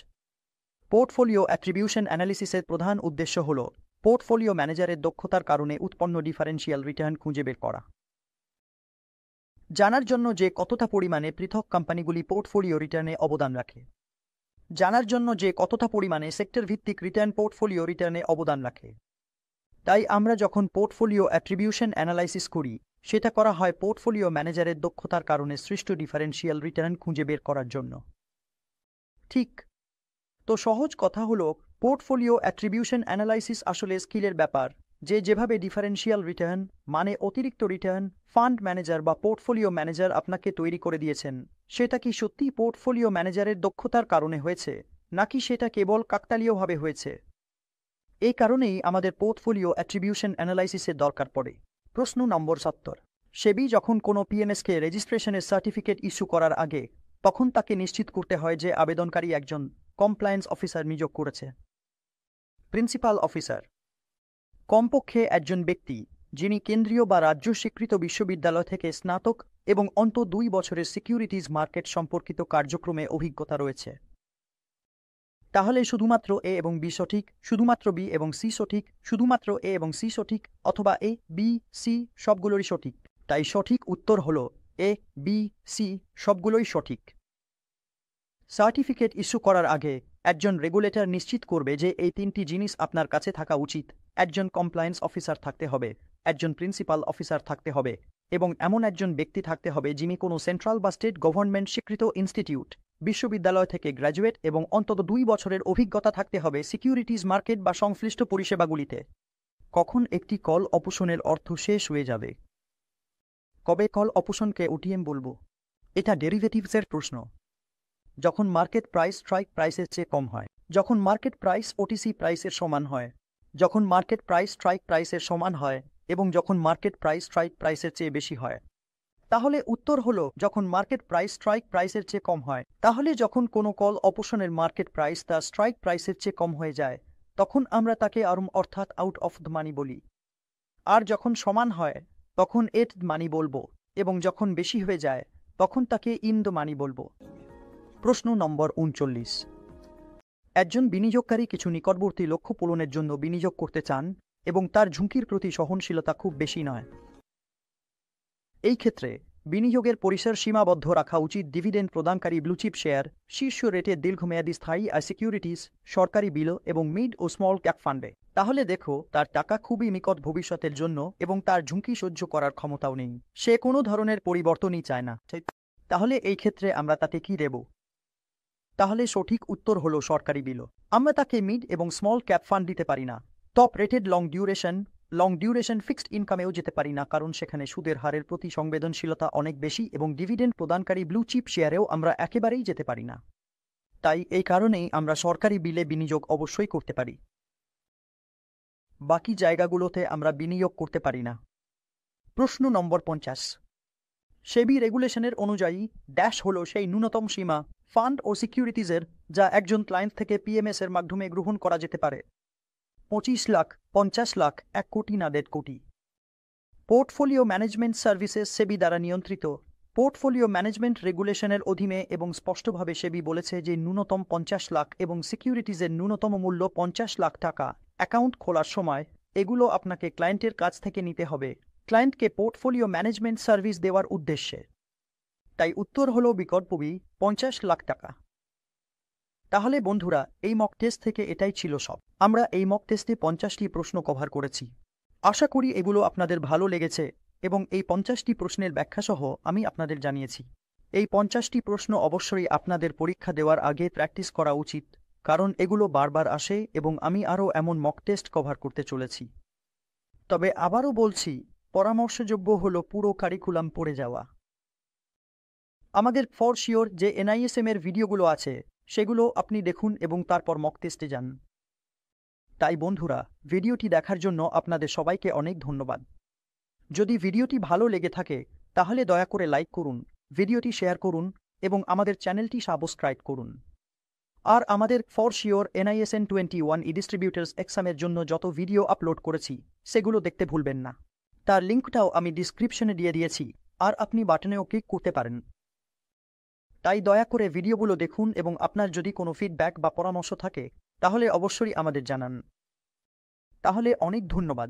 পোর্টফোলিও অ্যাট্রিবিউশন অ্যানালিসিসের প্রধান উদ্দেশ্য হল পোর্টফোলিও ম্যানেজারের দক্ষতার কারণে উৎপন্ন ডিফারেন্সিয়াল রিটার্ন খুঁজে বের করা। জানার জন্য যে কতটা পরিমাণে পৃথক কোম্পানিগুলি পোর্টফোলিও রিটার্নে অবদান রাখে। জানার জন্য যে কতটা পরিমাণে সেক্টর ভিত্তিক রিটার্ন পোর্টফোলিও রিটার্নে অবদান রাখে। তাই আমরা যখন পোর্টফোলিও অ্যাট্রিবিউশন অ্যানালাইসিস করি সেটা করা হয় পোর্টফোলিও ম্যানেজারের দক্ষতার কারণে সৃষ্ট ডিফারেন্সিয়াল রিটার্ন খুঁজে বের করার জন্য। ঠিক তো সহজ কথা হলো পোর্টফোলিও অ্যাট্রিবিউশন অ্যানালাইসিস আসলে স্কিলের ব্যাপার। যে যেভাবে ডিফারেন্সিয়াল রিটার্ন মানে অতিরিক্ত রিটার্ন ফান্ড ম্যানেজার বা পোর্টফোলিও ম্যানেজার আপনাকে তৈরি করে দিয়েছেন, সেটা কি সত্যি পোর্টফোলিও ম্যানেজারের দক্ষতার কারণে হয়েছে নাকি সেটা কেবল কাকতালীয়ভাবে হয়েছে? এই কারণেই আমাদের পোর্টফোলিও অ্যাট্রিবিউশন অ্যানালাইসিসের দরকার পড়ে। প্রশ্ন নম্বর 70, সেবি যখন কোনো পিএনএসকে রেজিস্ট্রেশনের সার্টিফিকেট ইস্যু করার আগে তখন তাকে নিশ্চিত করতে হয় যে আবেদনকারী একজন কমপ্লায়েন্স অফিসার নিয়োগ করেছে। প্রিন্সিপাল অফিসার কমপক্ষে একজন ব্যক্তি যিনি কেন্দ্রীয় বা রাজ্য স্বীকৃত বিশ্ববিদ্যালয় থেকে স্নাতক এবং অন্তত 2 বছরের সিকিউরিটিজ মার্কেট সম্পর্কিত কার্যক্রমে অভিজ্ঞতা রয়েছে। তাহলে শুধুমাত্র এ এবং বি সঠিক, শুধুমাত্র বি এবং সি সঠিক, শুধুমাত্র এ এবং সি সঠিক, অথবা এ, বি, সি সবগুলোরই সঠিক। তাই সঠিক উত্তর হল এ, বি, সি সবগুলোই সঠিক। সার্টিফিকেট ইস্যু করার আগে একজন রেগুলেটর নিশ্চিত করবে যে এই 3টি জিনিস আপনার কাছে থাকা উচিত। একজন কমপ্লায়েন্স অফিসার থাকতে হবে, একজন প্রিন্সিপাল অফিসার থাকতে হবে, এবং এমন একজন ব্যক্তি থাকতে হবে যিনি কোনো সেন্ট্রাল বা স্টেট গভর্নমেন্ট স্বীকৃত ইনস্টিটিউট, বিশ্ববিদ্যালয় থেকে গ্র্যাজুয়েট এবং অন্তত 2 বছরের অভিজ্ঞতা থাকতে হবে সিকিউরিটিজ মার্কেট বা সংশ্লিষ্ট পরিষেবাগুলিতে। কখন একটি কল অপশনের অর্থ শেষ হয়ে যাবে? কবে কল অপশনকে ওটিএম বলবো? এটা ডেরিভেটিভসের প্রশ্ন। যখন মার্কেট প্রাইস স্ট্রাইক প্রাইসের চেয়ে কম হয়, যখন মার্কেট প্রাইস ওটিসি প্রাইসের সমান হয়, যখন মার্কেট প্রাইস স্ট্রাইক প্রাইসের সমান হয়, এবং যখন মার্কেট প্রাইস স্ট্রাইক প্রাইসের চেয়ে বেশি হয়। তাহলে উত্তর হলো যখন মার্কেট প্রাইস স্ট্রাইক প্রাইসের চেয়ে কম হয়। তাহলে যখন কোনো কল অপশনের মার্কেট প্রাইস তার স্ট্রাইক প্রাইসের চেয়ে কম হয়ে যায়, তখন আমরা তাকে আরম অর্থাৎ আউট অফ দ্য মানি বলি। আর যখন সমান হয় তখন এট মানি বলবো, এবং যখন বেশি হয়ে যায় তখন তাকে ইন দ্য মানি বলবো। প্রশ্ন নম্বর 39। একজন বিনিয়োগকারী কিছু নিকটবর্তী লক্ষ্য পূরণের জন্য বিনিয়োগ করতে চান এবং তার ঝুঁকির প্রতি সহনশীলতা খুব বেশি নয়। এই ক্ষেত্রে বিনিয়োগের পরিসর সীমাবদ্ধ রাখা উচিত ডিভিডেন্ড প্রদানকারী ব্লুচিপ শেয়ার, শীর্ষ রেটের দীর্ঘমেয়াদী স্থায়ী সিকিউরিটিজ, সরকারি বিল এবং মিড ও স্মল ক্যাপ ফান্ডে। তাহলে দেখো তার টাকা খুবই নিকট ভবিষ্যতের জন্য এবং তার ঝুঁকি সহ্য করার ক্ষমতাও নেই। সে কোনো ধরনের পরিবর্তনই চায় না। তাহলে এই ক্ষেত্রে আমরা তাকে কি দেব? তাহলে সঠিক উত্তর হলো সরকারি বিল। আমরা তাকে মিড এবং স্মল ক্যাপ ফান্ড দিতে পারি না। Top rated long duration fixed ইনকামেও যেতে পারি না, কারণ সেখানে সুদের হারের প্রতি সংবেদনশীলতা অনেক বেশি, এবং ডিভিডেন্ড প্রদানকারী ব্লু চিপ শেয়ারেও আমরা একেবারেই যেতে পারি না। তাই এই কারণেই আমরা সরকারি বিলে বিনিয়োগ অবশ্যই করতে পারি। বাকি জায়গাগুলোতে আমরা বিনিয়োগ করতে পারি না। প্রশ্ন নম্বর 50। সেবি রেগুলেশনের অনুযায়ী ড্যাশ হলো সেই ন্যূনতম সীমা ফান্ড ও সিকিউরিটিজের যা একজন ক্লায়েন্ট থেকে পিএমএস এর মাধ্যমে গ্রহণ করা যেতে পারে। 25 লাখ, 50 লাখ, 1 কোটি না 1.5 কোটি। পোর্টফোলিও ম্যানেজমেন্ট সার্ভিসেস সেবি দ্বারা নিয়ন্ত্রিত। পোর্টফোলিও ম্যানেজমেন্ট রেগুলেশনের অধীনে এবং স্পষ্টভাবে সেবি বলেছে যে ন্যূনতম 50 লাখ এবং সিকিউরিটিজের ন্যূনতম মূল্য 50 লাখ টাকা। অ্যাকাউন্ট খোলার সময় এগুলো আপনাকে ক্লায়েন্টের কাছ থেকে নিতে হবে ক্লায়েন্টকে পোর্টফোলিও ম্যানেজমেন্ট সার্ভিস দেওয়ার উদ্দেশ্যে। তাই উত্তর হলো বিকল্প বি, 50 লাখ টাকা। তাহলে বন্ধুরা, এই মক টেস্ট থেকে এটাই ছিল সব। আমরা এই মক টেস্টে 50টি প্রশ্ন কভার করেছি। আশা করি এগুলো আপনাদের ভালো লেগেছে এবং এই 50টি প্রশ্নের ব্যাখ্যা সহ আমি আপনাদের জানিয়েছি। এই 50টি প্রশ্ন অবশ্যই আপনাদের পরীক্ষা দেওয়ার আগে প্র্যাকটিস করা উচিত, কারণ এগুলো বারবার আসে এবং আমি আরও এমন মক টেস্ট কভার করতে চলেছি। তবে আবারও বলছি, পরামর্শযোগ্য হলো পুরো কারিকুলাম পড়ে যাওয়া। আমাদের ফর শিওর যে এনআইএসএম এর ভিডিওগুলো আছে সেগুলো আপনি দেখুন এবং তারপর মক টেস্টে যান। তাই বন্ধুরা, ভিডিওটি দেখার জন্য আপনাদের সবাইকে অনেক ধন্যবাদ। যদি ভিডিওটি ভালো লেগে থাকে তাহলে দয়া করে লাইক করুন, ভিডিওটি শেয়ার করুন এবং আমাদের চ্যানেলটি সাবস্ক্রাইব করুন। আর আমাদের ফর শিওর NISN 21 ডিস্ট্রিবিউটার্স এক্সামের জন্য যত ভিডিও আপলোড করেছি সেগুলো দেখতে ভুলবেন না। তার লিঙ্কটাও আমি ডিসক্রিপশনে দিয়ে দিয়েছি, আর আপনি বাটনেও ক্লিক করতে পারেন। তাই দয়া করে ভিডিওগুলো দেখুন এবং আপনার যদি কোনো ফিডব্যাক বা পরামর্শ থাকে তাহলে অবশ্যই আমাদের জানান। তাহলে অনেক ধন্যবাদ।